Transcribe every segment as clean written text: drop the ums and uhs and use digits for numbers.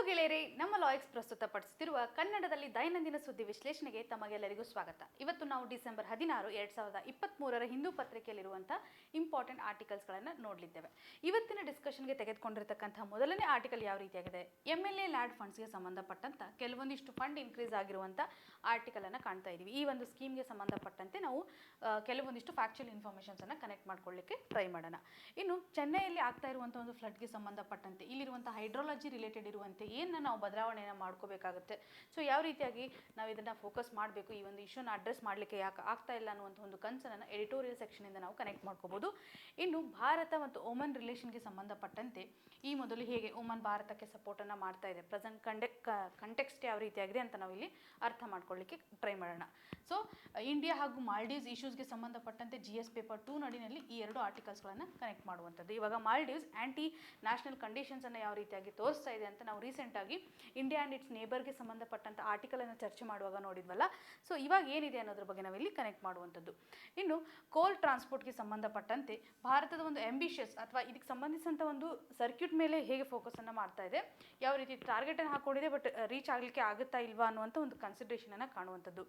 ಗೆಳೆಯರೇ, ನಮ್ಮ ಲಾಯಕ್ಸ್ ಪ್ರಸ್ತುತಪಡಿಸುತ್ತಿರುವ ಕನ್ನಡದಲ್ಲಿ ದೈನಂದಿನ ಸುದ್ದಿ ವಿಶ್ಲೇಷಣೆಗೆ ತಮಗೆಲ್ಲರಿಗೂ ಸ್ವಾಗತ. ಇವತ್ತು ನಾವು ಡಿಸೆಂಬರ್ 16, 2023 ಹಿಂದೂ ಪತ್ರಿಕೆಯಲ್ಲಿರುವಂತಹ ಇಂಪಾರ್ಟೆಂಟ್ ಆರ್ಟಿಕಲ್ಸ್ಗಳನ್ನು ನೋಡಲಿದ್ದೇವೆ. ಇವತ್ತಿನ ಡಿಸ್ಕಷನ್ಗೆ ತೆಗೆದುಕೊಂಡಿರತಕ್ಕಂತಹ ಮೊದಲನೇ ಆರ್ಟಿಕಲ್ ಯಾವ ರೀತಿಯಾಗಿದೆ, MLA ಲ್ಯಾಡ್ ಫಂಡ್ಸ್ಗೆ ಸಂಬಂಧಪಟ್ಟಂತ ಕೆಲವೊಂದಿಷ್ಟು ಫಂಡ್ ಇನ್ಕ್ರೀಸ್ ಆಗಿರುವಂಥ ಆರ್ಟಿಕಲ್ ಅನ್ನು ಕಾಣ್ತಾ ಇದ್ದೀವಿ. ಈ ಒಂದು ಸ್ಕೀಮ್ಗೆ ಸಂಬಂಧಪಟ್ಟಂತೆ ನಾವು ಕೆಲವೊಂದಿಷ್ಟು ಫ್ಯಾಕ್ಚುಯಲ್ ಇನ್ಫಾರ್ಮೇಷನ್ಸನ್ನು ಕನೆಕ್ಟ್ ಮಾಡ್ಕೊಳ್ಳಿಕ್ಕೆ ಟ್ರೈ ಮಾಡೋಣ. ಇನ್ನು ಚೆನ್ನೈಯಲ್ಲಿ ಆಗ್ತಾ ಇರುವಂಥ ಒಂದು ಫ್ಲಡ್ಗೆ ಸಂಬಂಧಪಟ್ಟಂತೆ ಇಲ್ಲಿರುವಂಥ ಹೈಡ್ರಾಲಜಿ ರಿಲೇಟೆಡ್ ಇರುವಂತೆ ಏನನ್ನ ನಾವು ಬದಲಾವಣೆಯನ್ನು ಮಾಡ್ಕೋಬೇಕಾಗುತ್ತೆ, ಸೊ ಯಾವ ರೀತಿಯಾಗಿ ನಾವು ಇದನ್ನು ಫೋಕಸ್ ಮಾಡಬೇಕು, ಈ ಒಂದು ಇಶ್ಯೂನ ಅಡ್ರೆಸ್ ಮಾಡಲಿಕ್ಕೆ ಯಾಕೆ ಆಗ್ತಾ ಇಲ್ಲ ಅನ್ನುವಂಥ ಒಂದು ಕನ್ಸರ್ನನ್ನು ಎಡಿಟೋರಿಯಲ್ ಸೆಕ್ಷನಿಂದ ನಾವು ಕನೆಕ್ಟ್ ಮಾಡ್ಕೋಬೋದು. ಇನ್ನು ಭಾರತ ಮತ್ತು ಓಮನ್ ರಿಲೇಷನ್ಗೆ ಸಂಬಂಧಪಟ್ಟಂತೆ ಈ ಮೊದಲು ಹೇಗೆ ಓಮನ್ ಭಾರತಕ್ಕೆ ಸಪೋರ್ಟನ್ನು ಮಾಡ್ತಾ ಇದೆ, ಪ್ರೆಸೆಂಟ್ ಕಂಟೆಕ್ಸ್ಟ್ ಯಾವ ರೀತಿಯಾಗಿದೆ ಅಂತ ನಾವು ಇಲ್ಲಿ ಅರ್ಥ ಮಾಡ್ಕೊಳ್ಳಿಕ್ಕೆ ಟ್ರೈ ಮಾಡೋಣ. ಸೊ ಇಂಡಿಯಾ ಹಾಗೂ ಮಾಲ್ಡೀವ್ಸ್ ಇಶ್ಯೂಸ್ಗೆ ಸಂಬಂಧಪಟ್ಟಂತೆ GS ಪೇಪರ್ 2 ನಡಿನಲ್ಲಿ ಈ ಎರಡು ಆರ್ಟಿಕಲ್ಸ್ಗಳನ್ನು ಕನೆಕ್ಟ್ ಮಾಡುವಂಥದ್ದು. ಇವಾಗ ಮಾಲ್ಡೀವ್ಸ್ ಆ್ಯಂಟಿ ನ್ಯಾಷನಲ್ ಕಂಡೀಷನ್ಸನ್ನು ಯಾವ ರೀತಿಯಾಗಿ ತೋರಿಸ್ತಾ ಇದೆ ಅಂತ ನಾವು ರೀಸೆಂಟಾಗಿ ಇಂಡಿಯಾ ಆ್ಯಂಡ್ ಇಟ್ಸ್ ನೇಬರ್ಗೆ ಸಂಬಂಧಪಟ್ಟಂಥ ಆರ್ಟಿಕಲನ್ನು ಚರ್ಚೆ ಮಾಡುವಾಗ ನೋಡಿದ್ವಲ್ಲ. ಸೊ ಇವಾಗ ಏನಿದೆ ಅನ್ನೋದ್ರ ಬಗ್ಗೆ ನಾವಿಲ್ಲಿ ಕನೆಕ್ಟ್ ಮಾಡುವಂಥದ್ದು. ಇನ್ನು ಕೋಲ್ ಟ್ರಾನ್ಸ್ಪೋರ್ಟ್ಗೆ ಸಂಬಂಧಪಟ್ಟಂತೆ ಭಾರತದ ಒಂದು ಆಂಬಿಷಿಯಸ್ ಅಥವಾ ಇದಕ್ಕೆ ಸಂಬಂಧಿಸಿದಂಥ ಒಂದು ಸರ್ಕ್ಯೂಟ್ ಮೇಲೆ ಹೇಗೆ ಫೋಕಸನ್ನು ಮಾಡ್ತಾ ಇದೆ, ಯಾವ ರೀತಿ ಟಾರ್ಗೆಟನ್ನು ಹಾಕೊಂಡಿದೆ, ಬಟ್ ರೀಚ್ ಆಗಲಿಕ್ಕೆ ಆಗುತ್ತಾ ಇಲ್ವಾ ಅನ್ನುವಂಥ ಒಂದು ಕನ್ಸಿಡ್ರೇಷನನ್ನು ಕಾಣುವಂಥದ್ದು.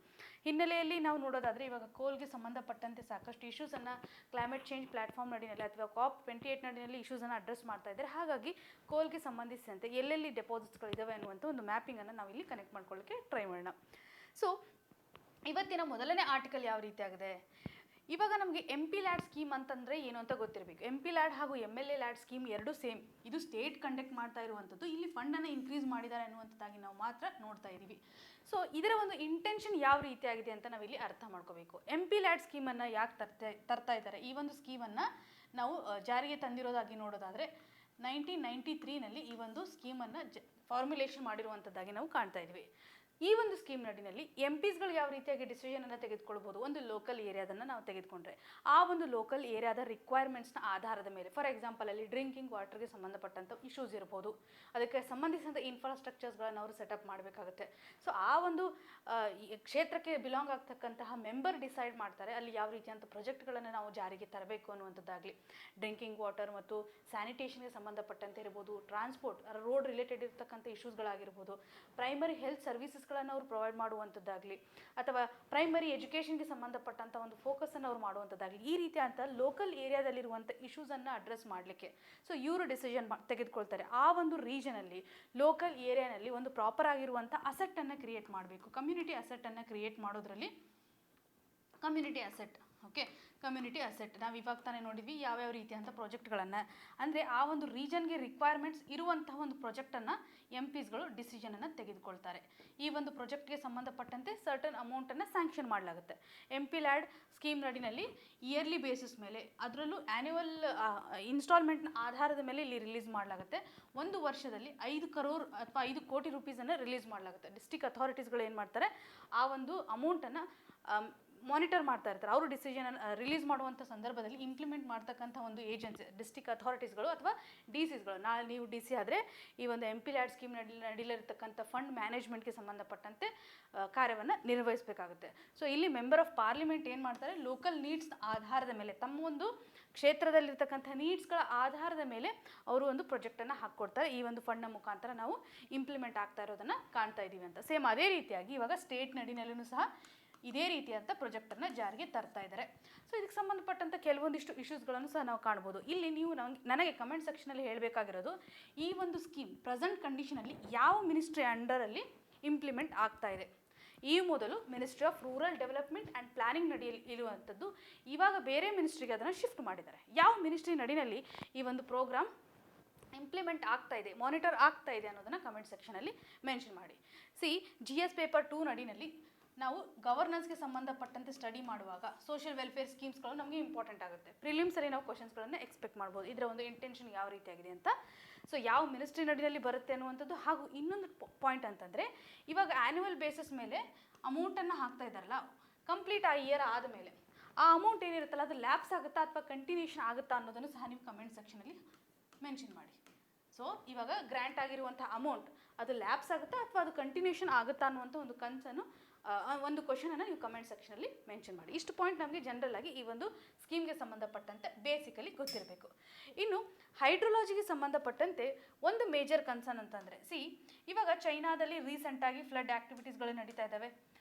ಹಿನ್ನೆಲೆಯಲ್ಲಿ ನಾವು ನೋಡೋದಾದರೆ ಇವಾಗ ಕೋಲ್ಗೆ ಸಂಬಂಧಪಟ್ಟಂತೆ ಸಾಕಷ್ಟು ಇಶ್ಯೂಸನ್ನು ಕ್ಲೈಮೇಟ್ ಚೇಂಜ್ ಪ್ಲಾಟ್ಫಾರ್ಮ್ ನಡಿನಲ್ಲಿ ಅಥವಾ COP28 ನಡಿನಲ್ಲಿ ಇಶ್ಯೂಸನ್ನು ಅಡ್ರೆಸ್ ಮಾಡ್ತಾ ಇದ್ದಾರೆ. ಹಾಗಾಗಿ ಕೋಲ್ಗೆ ಸಂಬಂಧಿಸಿದಂತೆ ಎಲ್ಲೆಲ್ಲಿ ಡೆಪಾಸಿಟ್ಸ್ಗಳಿದ್ದಾವೆ ಅನ್ನುವಂಥ ಒಂದು ಮ್ಯಾಪಿಂಗನ್ನು ನಾವು ಇಲ್ಲಿ ಕನೆಕ್ಟ್ ಮಾಡ್ಕೊಳ್ಳೋಕ್ಕೆ ಟ್ರೈ ಮಾಡೋಣ. ಸೊ ಇವತ್ತಿನ ಮೊದಲನೇ ಆರ್ಟಿಕಲ್ ಯಾವ ರೀತಿಯಾಗಿದೆ, ಇವಾಗ ನಮಗೆ MP ಲ್ಯಾಡ್ ಸ್ಕೀಮ್ ಅಂತಂದರೆ ಏನು ಅಂತ ಗೊತ್ತಿರಬೇಕು. MP ಲ್ಯಾಡ್ ಹಾಗೂ MLA ಲ್ಯಾಡ್ ಸ್ಕೀಮ್ ಎರಡು ಸೇಮ್. ಇದು ಸ್ಟೇಟ್ ಕಂಡಕ್ಟ್ ಮಾಡ್ತಾ ಇರುವಂಥದ್ದು. ಇಲ್ಲಿ ಫಂಡನ್ನು ಇನ್ಕ್ರೀಸ್ ಮಾಡಿದ್ದಾರೆ ಅನ್ನುವಂಥದ್ದಾಗಿ ನಾವು ಮಾತ್ರ ನೋಡ್ತಾ ಇದ್ದೀವಿ. ಸೊ ಇದರ ಒಂದು ಇಂಟೆನ್ಷನ್ ಯಾವ ರೀತಿಯಾಗಿದೆ ಅಂತ ನಾವಿಲ್ಲಿ ಅರ್ಥ ಮಾಡ್ಕೋಬೇಕು. MP ಲ್ಯಾಡ್ ಸ್ಕೀಮನ್ನು ಯಾಕೆ ತರ್ತಾ ಇದ್ದಾರೆ, ಈ ಒಂದು ಸ್ಕೀಮನ್ನು ನಾವು ಜಾರಿಗೆ ತಂದಿರೋದಾಗಿ ನೋಡೋದಾದರೆ 1993ನಲ್ಲಿ ಈ ಒಂದು ಸ್ಕೀಮನ್ನು ಫಾರ್ಮುಲೇಷನ್ ಮಾಡಿರುವಂಥದ್ದಾಗಿ ನಾವು ಕಾಣ್ತಾ ಇದ್ವಿ. ಈ ಒಂದು ಸ್ಕೀಮ್ ನಡಿನಲ್ಲಿ MPಸ್ಗಳು ಯಾವ ರೀತಿಯಾಗಿ ಡಿಸಿಷನನ್ನು ತೆಗೆದುಕೊಳ್ಬೋದು, ಒಂದು ಲೋಕಲ್ ಏರಿಯಾದನ್ನು ನಾವು ತೆಗೆದುಕೊಂಡ್ರೆ ಆ ಒಂದು ಲೋಕಲ್ ಏರಿಯಾದ ರಿಕ್ವೈರ್ಮೆಂಟ್ಸ್ನ ಆಧಾರದ ಮೇಲೆ, ಫಾರ್ ಎಕ್ಸಾಂಪಲ್ ಅಲ್ಲಿ ಡ್ರಿಂಕಿಂಗ್ ವಾಟರ್ಗೆ ಸಂಬಂಧಪಟ್ಟಂಥ ಇಶ್ಯೂಸ್ ಇರ್ಬೋದು, ಅದಕ್ಕೆ ಸಂಬಂಧಿಸಿದಂಥ ಇನ್ಫ್ರಾಸ್ಟ್ರಕ್ಚರ್ಸ್ಗಳನ್ನು ಅವರು ಸೆಟಪ್ ಮಾಡಬೇಕಾಗುತ್ತೆ. ಸೊ ಆ ಒಂದು ಕ್ಷೇತ್ರಕ್ಕೆ ಬಿಲಾಂಗ್ ಆಗ್ತಕ್ಕಂತಹ ಮೆಂಬರ್ ಡಿಸೈಡ್ ಮಾಡ್ತಾರೆ ಅಲ್ಲಿ ಯಾವ ರೀತಿಯಂಥ ಪ್ರಾಜೆಕ್ಟ್ಗಳನ್ನು ನಾವು ಜಾರಿಗೆ ತರಬೇಕು ಅನ್ನುವಂಥದ್ದಾಗಲಿ. ಡ್ರಿಂಕಿಂಗ್ ವಾಟರ್ ಮತ್ತು ಸ್ಯಾನಿಟೇಷನ್ಗೆ ಸಂಬಂಧಪಟ್ಟಂತೆ ಇರ್ಬೋದು, ಟ್ರಾನ್ಸ್ಪೋರ್ಟ್ ರೋಡ್ ರಿಲೇಟೆಡ್ ಇರ್ತಕ್ಕಂಥ ಇಶ್ಯೂಸ್ಗಳಾಗಿರ್ಬೋದು, ಪ್ರೈಮರಿ ಹೆಲ್ತ್ ಸರ್ವಿಸಸ್ಗಳನ್ನು ಅವರು ಪ್ರೊವೈಡ್ ಮಾಡುವಂಥದ್ದಾಗಲಿ, ಅಥವಾ ಪ್ರೈಮರಿ ಎಜುಕೇಷನ್ಗೆ ಸಂಬಂಧಪಟ್ಟಂಥ ಒಂದು ಫೋಕಸನ್ನು ಅವ್ರು ಮಾಡುವಂಥದ್ದಾಗಲಿ, ಈ ರೀತಿಯಂಥ ಲೋಕಲ್ ಏರಿಯಾದಲ್ಲಿರುವಂಥ ಇಶ್ಯೂಸನ್ನು ಅಡ್ರೆಸ್ ಮಾಡಲಿಕ್ಕೆ ಸೊ ಇವರು ಡಿಸಿಷನ್ ತೆಗೆದುಕೊಳ್ತಾರೆ. ಆ ಒಂದು ರೀಜನಲ್ಲಿ ಲೋಕಲ್ ಏರಿಯಾನಲ್ಲಿ ಒಂದು ಪ್ರಾಪರ್ ಆಗಿರುವಂಥ ಅಸೆಟ್ಟನ್ನು ಕ್ರಿಯೇಟ್ ಮಾಡಬೇಕು. ಕಮ್ಯುನಿಟಿ ಅಸೆಟ್ಟನ್ನು ಕ್ರಿಯೇಟ್ ಮಾಡೋದ್ರಲ್ಲಿ ಕಮ್ಯುನಿಟಿ ಅಸೆಟ್ ನಾವು ಇವಾಗ ತಾನೇ ನೋಡಿದ್ವಿ ಯಾವ್ಯಾವ ರೀತಿಯಂಥ ಪ್ರಾಜೆಕ್ಟ್ಗಳನ್ನು, ಅಂದರೆ ಆ ಒಂದು ರೀಜನ್ಗೆ ರಿಕ್ವೈರ್ಮೆಂಟ್ಸ್ ಇರುವಂತಹ ಒಂದು ಪ್ರಾಜೆಕ್ಟನ್ನು MPಸ್ಗಳು ಡಿಸಿಷನನ್ನು ತೆಗೆದುಕೊಳ್ತಾರೆ. ಈ ಒಂದು ಪ್ರಾಜೆಕ್ಟ್ಗೆ ಸಂಬಂಧಪಟ್ಟಂತೆ ಸರ್ಟನ್ ಅಮೌಂಟನ್ನು ಸ್ಯಾಂಕ್ಷನ್ ಮಾಡಲಾಗುತ್ತೆ. MP ಲ್ಯಾಡ್ ಸ್ಕೀಮ್ ನಡಿನಲ್ಲಿ ಇಯರ್ಲಿ ಬೇಸಿಸ್ ಮೇಲೆ, ಅದರಲ್ಲೂ ಆ್ಯನ್ಯುವಲ್ ಇನ್ಸ್ಟಾಲ್ಮೆಂಟ್ನ ಆಧಾರದ ಮೇಲೆ ಇಲ್ಲಿ ರಿಲೀಸ್ ಮಾಡಲಾಗುತ್ತೆ. ಒಂದು ವರ್ಷದಲ್ಲಿ 5 crore ಅಥವಾ 5 ಕೋಟಿ ರೂಪೀಸನ್ನು ರಿಲೀಸ್ ಮಾಡಲಾಗುತ್ತೆ. ಡಿಸ್ಟ್ರಿಕ್ಟ್ ಅಥಾರಿಟೀಸ್ಗಳು ಏನು ಮಾಡ್ತಾರೆ, ಆ ಒಂದು ಅಮೌಂಟನ್ನು ಮಾನಿಟರ್ ಮಾಡ್ತಾ ಇರ್ತಾರೆ. ಅವರು ಡಿಸಿಷನ್ ರಿಲೀಸ್ ಮಾಡುವಂಥ ಸಂದರ್ಭದಲ್ಲಿ ಇಂಪ್ಲಿಮೆಂಟ್ ಮಾಡ್ತಕ್ಕಂಥ ಒಂದು ಏಜೆನ್ಸಿ ಡಿಸ್ಟ್ರಿಕ್ಟ್ ಅಥಾರಿಟೀಸ್ಗಳು ಅಥವಾ DCಸ್ಗಳು. ನಾಳೆ ನೀವು DC ಆದರೆ ಈ ಒಂದು MP ಲ್ಯಾಡ್ ಸ್ಕೀಮ್ ನಡೀಲಿರ್ತಕ್ಕಂಥ ಫಂಡ್ ಮ್ಯಾನೇಜ್ಮೆಂಟ್ಗೆ ಸಂಬಂಧಪಟ್ಟಂತೆ ಕಾರ್ಯವನ್ನು ನಿರ್ವಹಿಸಬೇಕಾಗುತ್ತೆ. ಸೊ ಇಲ್ಲಿ ಮೆಂಬರ್ ಆಫ್ ಪಾರ್ಲಿಮೆಂಟ್ ಏನು ಮಾಡ್ತಾರೆ, ಲೋಕಲ್ ನೀಡ್ಸ್ ಆಧಾರದ ಮೇಲೆ, ತಮ್ಮ ಒಂದು ಕ್ಷೇತ್ರದಲ್ಲಿರ್ತಕ್ಕಂಥ ನೀಡ್ಸ್ಗಳ ಆಧಾರದ ಮೇಲೆ ಅವರು ಒಂದು ಪ್ರಾಜೆಕ್ಟನ್ನು ಹಾಕ್ಕೊಡ್ತಾರೆ. ಈ ಒಂದು ಫಂಡ್ನ ಮುಖಾಂತರ ನಾವು ಇಂಪ್ಲಿಮೆಂಟ್ ಆಗ್ತಾ ಇರೋದನ್ನು ಕಾಣ್ತಾ ಇದ್ದೀವಿ ಅಂತ. ಸೇಮ್ ಅದೇ ರೀತಿಯಾಗಿ ಇವಾಗ ಸ್ಟೇಟ್ ನಡಿನಲ್ಲೂ ಸಹ ಇದೇ ರೀತಿಯಾದಂಥ ಪ್ರಾಜೆಕ್ಟನ್ನು ಜಾರಿಗೆ ತರ್ತಾ ಇದ್ದಾರೆ. ಸೊ ಇದಕ್ಕೆ ಸಂಬಂಧಪಟ್ಟಂಥ ಕೆಲವೊಂದಿಷ್ಟು ಇಶ್ಯೂಸ್ಗಳನ್ನು ಸಹ ನಾವು ಕಾಣ್ಬೋದು. ಇಲ್ಲಿ ನೀವು ನನಗೆ ಕಮೆಂಟ್ ಸೆಕ್ಷನಲ್ಲಿ ಹೇಳಬೇಕಾಗಿರೋದು, ಈ ಒಂದು ಸ್ಕೀಮ್ ಪ್ರೆಸೆಂಟ್ ಕಂಡೀಷನಲ್ಲಿ ಯಾವ ಮಿನಿಸ್ಟ್ರಿ ಅಂಡರಲ್ಲಿ ಇಂಪ್ಲಿಮೆಂಟ್ ಆಗ್ತಾ ಇದೆ. ಈ ಮೊದಲು ministry of rural development and planning ನಡಿಯಲ್ಲಿ ಇರುವಂಥದ್ದು, ಇವಾಗ ಬೇರೆ ಮಿನಿಸ್ಟ್ರಿಗೆ ಅದನ್ನು ಶಿಫ್ಟ್ ಮಾಡಿದ್ದಾರೆ. ಯಾವ ಮಿನಿಸ್ಟ್ರಿ ನಡಿನಲ್ಲಿ ಈ ಒಂದು ಪ್ರೋಗ್ರಾಮ್ ಇಂಪ್ಲಿಮೆಂಟ್ ಆಗ್ತಾ ಇದೆ, ಮಾನಿಟರ್ ಆಗ್ತಾ ಇದೆ ಅನ್ನೋದನ್ನು ಕಮೆಂಟ್ ಸೆಕ್ಷನಲ್ಲಿ ಮೆನ್ಷನ್ ಮಾಡಿ. GS ಪೇಪರ್ 2 ನಡಿನಲ್ಲಿ ನಾವು ಗವರ್ನೆನ್ಸ್ಗೆ ಸಂಬಂಧಪಟ್ಟಂತೆ ಸ್ಟಡಿ ಮಾಡುವಾಗ ಸೋಷಿಯಲ್ ವೆಲ್ಫೇರ್ ಸ್ಕೀಮ್ಸ್ಗಳು ನಮಗೆ ಇಂಪಾರ್ಟೆಂಟ್ ಆಗುತ್ತೆ. ಪ್ರಿಲಿಮ್ಸಲ್ಲಿ ನಾವು ಕ್ವಶನ್ಸ್ಗಳನ್ನು ಎಕ್ಸ್ಪೆಕ್ಟ್ ಮಾಡ್ಬೋದು, ಇದರ ಒಂದು ಇಂಟೆನ್ಷನ್ ಯಾವ ರೀತಿಯಾಗಿದೆ ಅಂತ. ಸೊ ಯಾವ ಮಿನಿಸ್ಟ್ರಿ ನಡಿನಲ್ಲಿ ಬರುತ್ತೆ ಅನ್ನುವಂಥದ್ದು. ಹಾಗೂ ಇನ್ನೊಂದು ಪಾಯಿಂಟ್ ಅಂತಂದರೆ, ಇವಾಗ ಆ್ಯನ್ಯುವಲ್ ಬೇಸಿಸ್ ಮೇಲೆ ಅಮೌಂಟನ್ನು ಹಾಕ್ತಾ ಇದ್ದಾರಲ್ಲ, ಕಂಪ್ಲೀಟ್ ಆ ಇಯರ್ ಆದಮೇಲೆ ಆ ಅಮೌಂಟ್ ಏನಿರುತ್ತಲ್ಲ ಅದು ಲ್ಯಾಪ್ಸ್ ಆಗುತ್ತಾ ಅಥವಾ ಕಂಟಿನ್ಯೂಷನ್ ಆಗುತ್ತಾ ಅನ್ನೋದನ್ನು ಸಹ ನೀವು ಕಮೆಂಟ್ ಸೆಕ್ಷನಲ್ಲಿ ಮೆನ್ಷನ್ ಮಾಡಿ. ಸೊ ಇವಾಗ ಗ್ರ್ಯಾಂಟ್ ಆಗಿರುವಂಥ ಅಮೌಂಟ್ ಅದು ಲ್ಯಾಪ್ಸ್ ಆಗುತ್ತಾ ಅಥವಾ ಅದು ಕಂಟಿನ್ಯೂಷನ್ ಆಗುತ್ತಾ ಅನ್ನುವಂಥ ಒಂದು ಕನ್ಸನ್ನು ಒಂದು ಕ್ವಶನನ್ನು ನೀವು ಕಮೆಂಟ್ ಸೆಕ್ಷನಲ್ಲಿ ಮೆನ್ಷನ್ ಮಾಡಿ. ಇಷ್ಟು ಪಾಯಿಂಟ್ ನಮಗೆ ಜನರಲ್ ಆಗಿ ಈ ಒಂದು ಸ್ಕೀಮ್ಗೆ ಸಂಬಂಧಪಟ್ಟಂತೆ ಬೇಸಿಕಲಿ ಗೊತ್ತಿರಬೇಕು. ಇನ್ನು ಹೈಡ್ರೋಲಾಜಿಗೆ ಸಂಬಂಧಪಟ್ಟಂತೆ ಒಂದು ಮೇಜರ್ ಕನ್ಸರ್ನ್ ಅಂತಂದರೆ ಇವಾಗ ಚೈನಾದಲ್ಲಿ ರೀಸೆಂಟಾಗಿ ಫ್ಲಡ್ ಆ್ಯಕ್ಟಿವಿಟೀಸ್ಗಳು ನಡೀತಾ ಇದ್ದಾವೆ.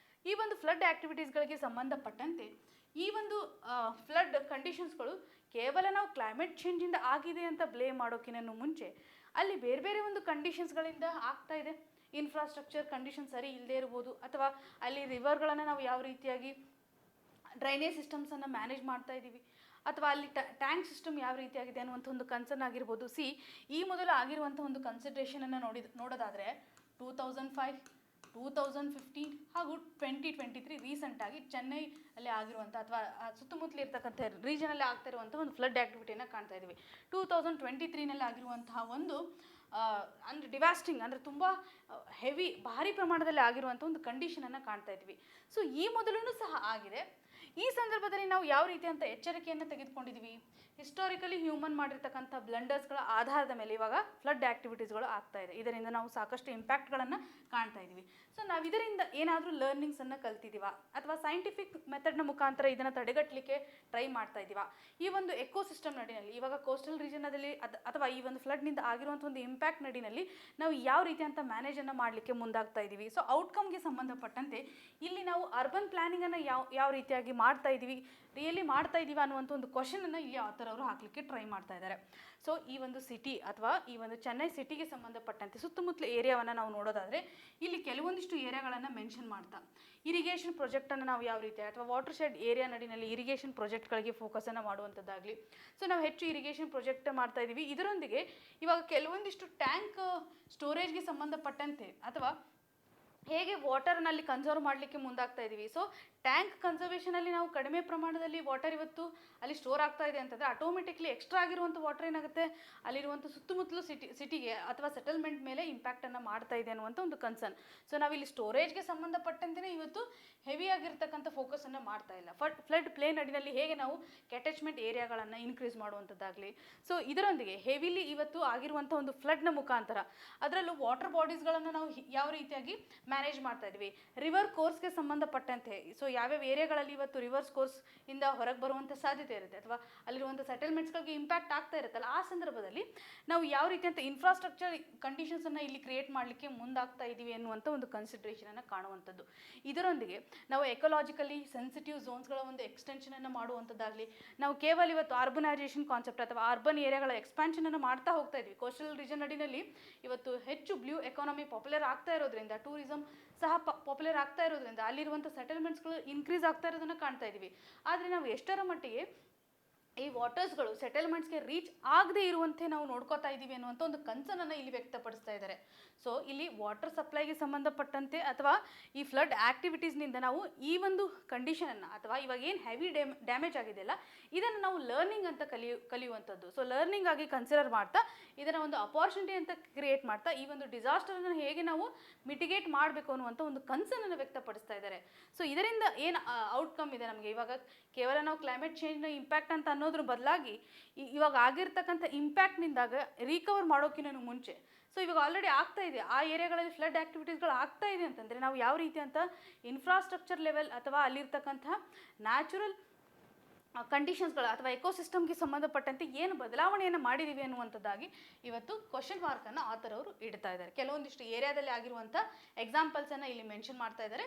ಈ ಒಂದು ಫ್ಲಡ್ ಆ್ಯಕ್ಟಿವಿಟೀಸ್ಗಳಿಗೆ ಸಂಬಂಧಪಟ್ಟಂತೆ ಈ ಒಂದು ಫ್ಲಡ್ ಕಂಡೀಷನ್ಸ್ಗಳು ಕೇವಲ ನಾವು ಕ್ಲೈಮೇಟ್ ಚೇಂಜಿಂದ ಆಗಿದೆ ಅಂತ ಬ್ಲೇಮ್ ಮಾಡೋಕ್ಕಿಂತ ಮುಂಚೆ ಅಲ್ಲಿ ಬೇರೆ ಬೇರೆ ಒಂದು ಕಂಡೀಷನ್ಸ್ಗಳಿಂದ ಆಗ್ತಾ ಇದೆ. ಇನ್ಫ್ರಾಸ್ಟ್ರಕ್ಚರ್ ಕಂಡೀಷನ್ ಸರಿ ಇಲ್ಲದೆ ಇರ್ಬೋದು, ಅಥವಾ ಅಲ್ಲಿ ರಿವರ್ಗಳನ್ನು ನಾವು ಯಾವ ರೀತಿಯಾಗಿ ಡ್ರೈನೇಜ್ ಸಿಸ್ಟಮ್ಸನ್ನು ಮ್ಯಾನೇಜ್ ಮಾಡ್ತಾ ಇದ್ದೀವಿ, ಅಥವಾ ಅಲ್ಲಿ ಟ್ಯಾಂಕ್ ಸಿಸ್ಟಮ್ ಯಾವ ರೀತಿಯಾಗಿದೆ ಅನ್ನುವಂಥ ಒಂದು ಕನ್ಸರ್ನ್ ಆಗಿರ್ಬೋದು. ಈ ಮೊದಲು ಆಗಿರುವಂಥ ಒಂದು ಕನ್ಸಿಡ್ರೇಷನನ್ನು ನೋಡೋದಾದರೆ 2005, 2015 ಹಾಗೂ 2023 ರೀಸೆಂಟಾಗಿ ಚೆನ್ನೈ ಅಲ್ಲಿ ಆಗಿರುವಂಥ ಅಥವಾ ಸುತ್ತಮುತ್ತಲು ಇರ್ತಕ್ಕಂಥ ರೀಜನಲ್ಲಿ ಆಗ್ತಾ ಇರುವಂಥ ಒಂದು ಫ್ಲಡ್ ಆ್ಯಕ್ಟಿವಿಟಿಯನ್ನು ಕಾಣ್ತಾ ಇದ್ದೀವಿ. 2023ನಲ್ಲಿ ಆಗಿರುವಂತಹ ಒಂದು ಅಂದರೆ ಡಿವಾಸ್ಟಿಂಗ್ ಅಂದರೆ ತುಂಬ ಭಾರಿ ಪ್ರಮಾಣದಲ್ಲಿ ಆಗಿರುವಂಥ ಒಂದು ಕಂಡೀಷನನ್ನು ಕಾಣ್ತಾ ಇದ್ವಿ. ಈ ಮೊದಲೂ ಸಹ ಆಗಿದೆ. ಈ ಸಂದರ್ಭದಲ್ಲಿ ನಾವು ಯಾವ ರೀತಿಯಂಥ ಎಚ್ಚರಿಕೆಯನ್ನು ತೆಗೆದುಕೊಂಡಿದ್ದೀವಿ? ಹಿಸ್ಟಾರಿಕಲಿ ಹ್ಯೂಮನ್ ಮಾಡಿರ್ತಕ್ಕಂಥ ಬ್ಲಂಡರ್ಸ್ಗಳ ಆಧಾರದ ಮೇಲೆ ಇವಾಗ ಫ್ಲಡ್ ಆ್ಯಕ್ಟಿವಿಟೀಸ್ಗಳು ಆಗ್ತಾ ಇದೆ. ಇದರಿಂದ ನಾವು ಸಾಕಷ್ಟು ಇಂಪ್ಯಾಕ್ಟ್ಗಳನ್ನು ಕಾಣ್ತಾ ಇದ್ದೀವಿ. ನಾವು ಇದರಿಂದ ಏನಾದರೂ ಲರ್ನಿಂಗ್ಸನ್ನು ಕಲ್ತಿದ್ದೀವಾ, ಅಥವಾ ಸೈಂಟಿಫಿಕ್ ಮೆಥಡ್ನ ಮುಖಾಂತರ ಇದನ್ನು ತಡೆಗಟ್ಟಲಿಕ್ಕೆ ಟ್ರೈ ಮಾಡ್ತಾ ಇದ್ದೀವಾ? ಈ ಒಂದು ಎಕೋಸಿಸ್ಟಮ್ ನಡಿನಲ್ಲಿ ಇವಾಗ ಕೋಸ್ಟಲ್ ರೀಜನಲ್ಲಿ ಅಥವಾ ಈ ಒಂದು ಫ್ಲಡ್ನಿಂದ ಆಗಿರುವಂಥ ಒಂದು ಇಂಪ್ಯಾಕ್ಟ್ ನಡಿನಲ್ಲಿ ನಾವು ಯಾವ ರೀತಿಯಂಥ ಮ್ಯಾನೇಜನ್ನು ಮಾಡಲಿಕ್ಕೆ ಮುಂದಾಗ್ತಾ ಇದ್ದೀವಿ? ಔಟ್ಕಮ್ಗೆ ಸಂಬಂಧಪಟ್ಟಂತೆ ಇಲ್ಲಿ ನಾವು ಅರ್ಬನ್ ಪ್ಲಾನಿಂಗನ್ನು ಯಾವ ರೀತಿಯಾಗಿ ಮಾಡ್ತಾ ಇದ್ದೀವಿ, ರಿಯಲಿ ಮಾಡ್ತಾ ಇದ್ದೀವಿ ಅನ್ನುವಂಥ ಒಂದು ಕ್ವಶನನ್ನು ಇಲ್ಲಿ ಆಥರ್ ಅವರು ಹಾಕಲಿಕ್ಕೆ ಟ್ರೈ ಮಾಡ್ತಾ ಇದ್ದಾರೆ. ಈ ಒಂದು ಸಿಟಿ ಅಥವಾ ಈ ಒಂದು ಚೆನ್ನೈ ಸಿಟಿಗೆ ಸಂಬಂಧಪಟ್ಟಂತೆ ಸುತ್ತಮುತ್ತಲ ಏರಿಯಾವನ್ನು ನಾವು ನೋಡೋದಾದರೆ ಇಲ್ಲಿ ಕೆಲವೊಂದಿಷ್ಟು ಏರಿಯಾಗಳನ್ನು ಮೆನ್ಷನ್ ಮಾಡ್ತಾ ಇರಿಗೇಷನ್ ಪ್ರಾಜೆಕ್ಟನ್ನು ನಾವು ಯಾವ ರೀತಿ ಅಥವಾ ವಾಟರ್ ಶೆಡ್ ಏರಿಯಾ ನಡಿನಲ್ಲಿ ಇರಿಗೇಷನ್ ಪ್ರಾಜೆಕ್ಟ್ಗಳಿಗೆ ಫೋಕಸನ್ನು ಮಾಡುವಂಥದ್ದಾಗಲಿ. ನಾವು ಹೆಚ್ಚು ಇರಿಗೇಷನ್ ಪ್ರಾಜೆಕ್ಟ್ ಮಾಡ್ತಾ ಇದ್ದೀವಿ. ಇದರೊಂದಿಗೆ ಇವಾಗ ಕೆಲವೊಂದಿಷ್ಟು ಟ್ಯಾಂಕ್ ಸ್ಟೋರೇಜ್ಗೆ ಸಂಬಂಧಪಟ್ಟಂತೆ ಅಥವಾ ಹೇಗೆ ವಾಟರ್ನಲ್ಲಿ ಕನ್ಸರ್ವ್ ಮಾಡಲಿಕ್ಕೆ ಮುಂದಾಗ್ತಾ ಇದ್ದೀವಿ. ಟ್ಯಾಂಕ್ ಕನ್ಸರ್ವೇಷನಲ್ಲಿ ನಾವು ಕಡಿಮೆ ಪ್ರಮಾಣದಲ್ಲಿ ವಾಟರ್ ಇವತ್ತು ಅಲ್ಲಿ ಸ್ಟೋರ್ ಆಗ್ತಾ ಇದೆ ಅಂತಂದರೆ ಆಟೋಮೆಟಿಕ್ಲಿ ಎಕ್ಸ್ಟ್ರಾ ಆಗಿರುವಂಥ ವಾಟರ್ ಏನಾಗುತ್ತೆ ಅಲ್ಲಿರುವಂಥ ಸುತ್ತಮುತ್ತಲು ಸಿಟಿಗೆ ಅಥವಾ ಸೆಟಲ್ಮೆಂಟ್ ಮೇಲೆ ಇಂಪ್ಯಾಕ್ಟನ್ನು ಮಾಡ್ತಾ ಇದೆ ಅನ್ನುವಂಥ ಒಂದು ಕನ್ಸರ್ನ್. ನಾವಿಲ್ಲಿ ಸ್ಟೋರೇಜ್ಗೆ ಸಂಬಂಧಪಟ್ಟಂತೆ ಇವತ್ತು ಹೆವಿ ಆಗಿರ್ತಕ್ಕಂಥ ಫೋಕಸನ್ನು ಮಾಡ್ತಾ ಇಲ್ಲ. ಫ್ಲಡ್ ಪ್ಲೇನ್ ಅಡಿನಲ್ಲಿ ಹೇಗೆ ನಾವು ಕ್ಯಾಟಚ್ಮೆಂಟ್ ಏರಿಯಾಗಳನ್ನು ಇನ್ಕ್ರೀಸ್ ಮಾಡುವಂಥದ್ದಾಗಲಿ. ಇದರೊಂದಿಗೆ ಹೆವಿಲಿ ಇವತ್ತು ಆಗಿರುವಂಥ ಒಂದು ಫ್ಲಡ್ನ ಮುಖಾಂತರ ಅದರಲ್ಲೂ ವಾಟರ್ ಬಾಡೀಸ್ಗಳನ್ನು ನಾವು ಯಾವ ರೀತಿಯಾಗಿ ಮ್ಯಾನೇಜ್ ಮಾಡ್ತಾ ಇದ್ವಿ. ರಿವರ್ ಕೋರ್ಸ್ಗೆ ಸಂಬಂಧಪಟ್ಟಂತೆ ಯಾವ್ಯಾವ ಏರಿಯಾಗಳಲ್ಲಿ ಇವತ್ತು ರಿವರ್ಸ್ ಕೋರ್ಸ್ ಇಂದ ಹೊರಗೆ ಬರುವಂಥ ಸಾಧ್ಯತೆ ಇರುತ್ತೆ, ಅಥವಾ ಅಲ್ಲಿರುವಂಥ ಸೆಟಲ್ಮೆಂಟ್ಸ್ಗಳಿಗೆ ಇಂಪ್ಯಾಕ್ಟ್ ಆಗ್ತಾ ಇರುತ್ತಲ್ಲ, ಆ ಸಂದರ್ಭದಲ್ಲಿ ನಾವು ಯಾವ ರೀತಿಯಂಥ ಇನ್ಫ್ರಾಸ್ಟ್ರಕ್ಚರ್ ಕಂಡೀಷನ್ಸನ್ನು ಇಲ್ಲಿ ಕ್ರಿಯೇಟ್ ಮಾಡಲಿಕ್ಕೆ ಮುಂದಾಗ್ತಾ ಇದ್ದೀವಿ ಅನ್ನುವಂಥ ಒಂದು ಕನ್ಸಿಡ್ರೇಷನನ್ನು ಕಾಣುವಂಥದ್ದು. ಇದರೊಂದಿಗೆ ನಾವು ಎಕೋಲಾಜಿಕಲಿ ಸೆನ್ಸಿಟಿವ್ ಝೋನ್ಸ್ಗಳ ಒಂದು ಎಕ್ಸ್ಟೆನ್ಷನನ್ನು ಮಾಡುವಂಥದ್ದಾಗಲಿ, ನಾವು ಕೇವಲ ಇವತ್ತು ಅರ್ಬನೈಸೇಷನ್ ಕಾನ್ಸೆಪ್ಟ್ ಅಥವಾ ಅರ್ಬನ್ ಏರಿಯಾಗಳ ಎಕ್ಸ್ಪಾನ್ಷನನ್ನು ಮಾಡ್ತಾ ಹೋಗ್ತಾ ಇದ್ವಿ. ಕೋಸ್ಟಲ್ ರೀಜನ್ ಅಡಿನಲ್ಲಿ ಇವತ್ತು ಹೆಚ್ಚು ಬ್ಲೂ ಎಕಾನಮಿ ಪಾಪ್ಯುಲರ್ ಆಗ್ತಾ ಇರೋದ್ರಿಂದ, ಟೂರಿಸಂ ಸಹ ಪಾಪ್ಯುಲರ್ ಆಗ್ತಾ ಇರೋದ್ರಿಂದ ಅಲ್ಲಿರುವಂಥ ಸೆಟಲ್ಮೆಂಟ್ಸ್ಗಳು ಇನ್ಕ್ರೀಸ್ ಆಗ್ತಾ ಇರೋದನ್ನು ಕಾಣ್ತಾ ಇದ್ದೀವಿ. ಆದರೆ ನಾವು ಎಷ್ಟರ ಮಟ್ಟಿಗೆ ಈ ವಾಟರ್ಸ್ಗಳು ಸೆಟಲ್ಮೆಂಟ್ಸ್ಗೆ ರೀಚ್ ಆಗದೆ ಇರುವಂತೆ ನಾವು ನೋಡ್ಕೋತಾ ಇದ್ದೀವಿ ಅನ್ನುವಂಥ ಒಂದು ಕನ್ಸರ್ನನ್ನು ಇಲ್ಲಿ ವ್ಯಕ್ತಪಡಿಸ್ತಾ ಇದ್ದಾರೆ. ಇಲ್ಲಿ ವಾಟರ್ ಸಪ್ಲೈಗೆ ಸಂಬಂಧಪಟ್ಟಂತೆ ಅಥವಾ ಈ ಫ್ಲಡ್ ಆ್ಯಕ್ಟಿವಿಟೀಸ್ನಿಂದ ನಾವು ಈ ಒಂದು ಕಂಡೀಷನನ್ನು ಅಥವಾ ಇವಾಗ ಏನು ಹೆವಿ ಡ್ಯಾಮೇಜ್ ಆಗಿದೆಯಲ್ಲ ಇದನ್ನು ನಾವು ಲರ್ನಿಂಗ್ ಅಂತ ಕಲಿಯುವಂಥದ್ದು. ಲರ್ನಿಂಗ್ ಆಗಿ ಕನ್ಸಿಡರ್ ಮಾಡ್ತಾ ಇದನ್ನು ಒಂದು ಅಪಾರ್ಚುನಿಟಿ ಅಂತ ಕ್ರಿಯೇಟ್ ಮಾಡ್ತಾ ಈ ಒಂದು ಡಿಸಾಸ್ಟರನ್ನು ಹೇಗೆ ನಾವು ಮಿಟಿಗೇಟ್ ಮಾಡಬೇಕು ಅನ್ನುವಂಥ ಒಂದು ಕನ್ಸರ್ನನ್ನು ವ್ಯಕ್ತಪಡಿಸ್ತಾ ಇದ್ದಾರೆ. ಇದರಿಂದ ಏನು ಔಟ್ಕಮ್ ಇದೆ ನಮಗೆ? ಇವಾಗ ಕೇವಲ ನಾವು ಕ್ಲೈಮೇಟ್ ಚೇಂಜ್ನ ಇಂಪ್ಯಾಕ್ಟ್ ಅಂತ ಅನ್ನೋದ್ರ ಬದಲಾಗಿ ಇವಾಗ ಆಗಿರ್ತಕ್ಕಂಥ ಇಂಪ್ಯಾಕ್ಟ್ನಿಂದಾಗ ರಿಕವರ್ ಮಾಡೋಕ್ಕಿಂತ ಮುಂಚೆ ಇವಾಗ ಆಲ್ರೆಡಿ ಆಗ್ತಾ ಇದೆ, ಆ ಏರಿಯಾಗಳಲ್ಲಿ ಫ್ಲಡ್ ಆ್ಯಕ್ಟಿವಿಟೀಸ್ಗಳು ಆಗ್ತಾ ಇದೆ ಅಂತಂದರೆ ನಾವು ಯಾವ ರೀತಿ ಅಂತ ಇನ್ಫ್ರಾಸ್ಟ್ರಕ್ಚರ್ ಲೆವೆಲ್ ಅಥವಾ ಅಲ್ಲಿರ್ತಕ್ಕಂಥ ನ್ಯಾಚುರಲ್ ಕಂಡೀಷನ್ಸ್ಗಳು ಅಥವಾ ಎಕೋಸಿಸ್ಟಮ್ಗೆ ಸಂಬಂಧಪಟ್ಟಂತೆ ಏನು ಬದಲಾವಣೆಯನ್ನು ಮಾಡಿದ್ದೀವಿ ಅನ್ನುವಂಥದ್ದಾಗಿ ಇವತ್ತು ಕ್ವಶನ್ ಮಾರ್ಕನ್ನು ಆಥರ್ ಅವರು ಇಡ್ತಾ ಇದ್ದಾರೆ. ಕೆಲವೊಂದಿಷ್ಟು ಏರಿಯಾದಲ್ಲಿ ಆಗಿರುವಂಥ ಎಕ್ಸಾಂಪಲ್ಸನ್ನು ಇಲ್ಲಿ ಮೆನ್ಷನ್ ಮಾಡ್ತಾ ಇದ್ದಾರೆ.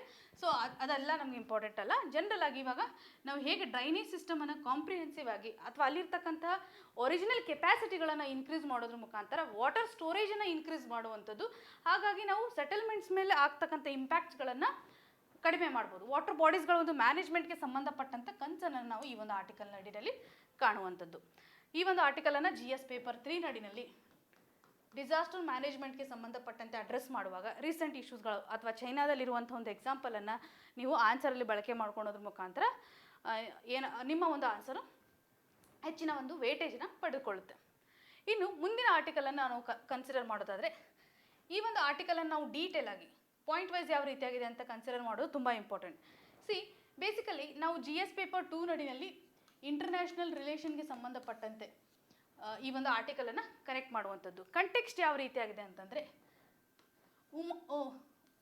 ಅದೆಲ್ಲ ನಮ್ಗೆ ಇಂಪಾರ್ಟೆಂಟ್ ಅಲ್ಲ. ಜನರಲ್ ಆಗಿ ಇವಾಗ ನಾವು ಹೇಗೆ ಡ್ರೈನೇಜ್ ಸಿಸ್ಟಮನ್ನು ಕಾಂಪ್ರಿಹೆನ್ಸಿವ್ ಆಗಿ ಅಥವಾ ಅಲ್ಲಿರ್ತಕ್ಕಂಥ ಒರಿಜಿನಲ್ ಕೆಪಾಸಿಟಿಗಳನ್ನು ಇನ್ಕ್ರೀಸ್ ಮಾಡೋದ್ರ ಮುಖಾಂತರ ವಾಟರ್ ಸ್ಟೋರೇಜನ್ನು ಇನ್ಕ್ರೀಸ್ ಮಾಡುವಂಥದ್ದು. ಹಾಗಾಗಿ ನಾವು ಸೆಟಲ್ಮೆಂಟ್ಸ್ ಮೇಲೆ ಆಗ್ತಕ್ಕಂಥ ಇಂಪ್ಯಾಕ್ಟ್ಸ್ಗಳನ್ನು ಕಡಿಮೆ ಮಾಡ್ಬೋದು. ವಾಟರ್ ಬಾಡೀಸ್ಗಳ ಒಂದು ಮ್ಯಾನೇಜ್ಮೆಂಟ್ಗೆ ಸಂಬಂಧಪಟ್ಟಂಥ ಕನ್ಸರ್ನನ್ನು ನಾವು ಈ ಒಂದು ಆರ್ಟಿಕಲ್ ನಡಿನಲ್ಲಿ ಕಾಣುವಂಥದ್ದು. ಈ ಒಂದು ಆರ್ಟಿಕಲನ್ನು GS ಪೇಪರ್ 3 ನಡಿನಲ್ಲಿ ಡಿಸಾಸ್ಟರ್ ಮ್ಯಾನೇಜ್ಮೆಂಟ್ಗೆ ಸಂಬಂಧಪಟ್ಟಂತೆ ಅಡ್ರೆಸ್ ಮಾಡುವಾಗ ರೀಸೆಂಟ್ ಇಶ್ಯೂಸ್ಗಳು ಅಥವಾ ಚೈನಾದಲ್ಲಿರುವಂಥ ಒಂದು ಎಕ್ಸಾಂಪಲನ್ನು ನೀವು ಆನ್ಸರಲ್ಲಿ ಬಳಕೆ ಮಾಡ್ಕೊಳೋದ್ರ ಮುಖಾಂತರ ನಿಮ್ಮ ಒಂದು ಆನ್ಸರು ಹೆಚ್ಚಿನ ಒಂದು ವೇಟೇಜನ್ನು ಪಡೆದುಕೊಳ್ಳುತ್ತೆ. ಇನ್ನು ಮುಂದಿನ ಆರ್ಟಿಕಲನ್ನು ನಾವು ಕನ್ಸಿಡರ್ ಮಾಡೋದಾದರೆ ಈ ಒಂದು ಆರ್ಟಿಕಲನ್ನು ನಾವು ಡೀಟೇಲ್ ಆಗಿ ಪಾಯಿಂಟ್ ವೈಸ್ ಯಾವ ರೀತಿಯಾಗಿದೆ ಅಂತ ಕನ್ಸಿಡರ್ ಮಾಡೋದು ತುಂಬ ಇಂಪಾರ್ಟೆಂಟ್. ಬೇಸಿಕಲಿ ನಾವು GS ಪೇಪರ್ 2 ನಡಿನಲ್ಲಿ ಇಂಟರ್ನ್ಯಾಷನಲ್ ರಿಲೇಷನ್ಗೆ ಸಂಬಂಧಪಟ್ಟಂತೆ ಈ ಒಂದು ಆರ್ಟಿಕಲನ್ನು ಕನೆಕ್ಟ್ ಮಾಡುವಂಥದ್ದು. ಕಂಟೆಕ್ಸ್ಟ್ ಯಾವ ರೀತಿಯಾಗಿದೆ ಅಂತಂದರೆ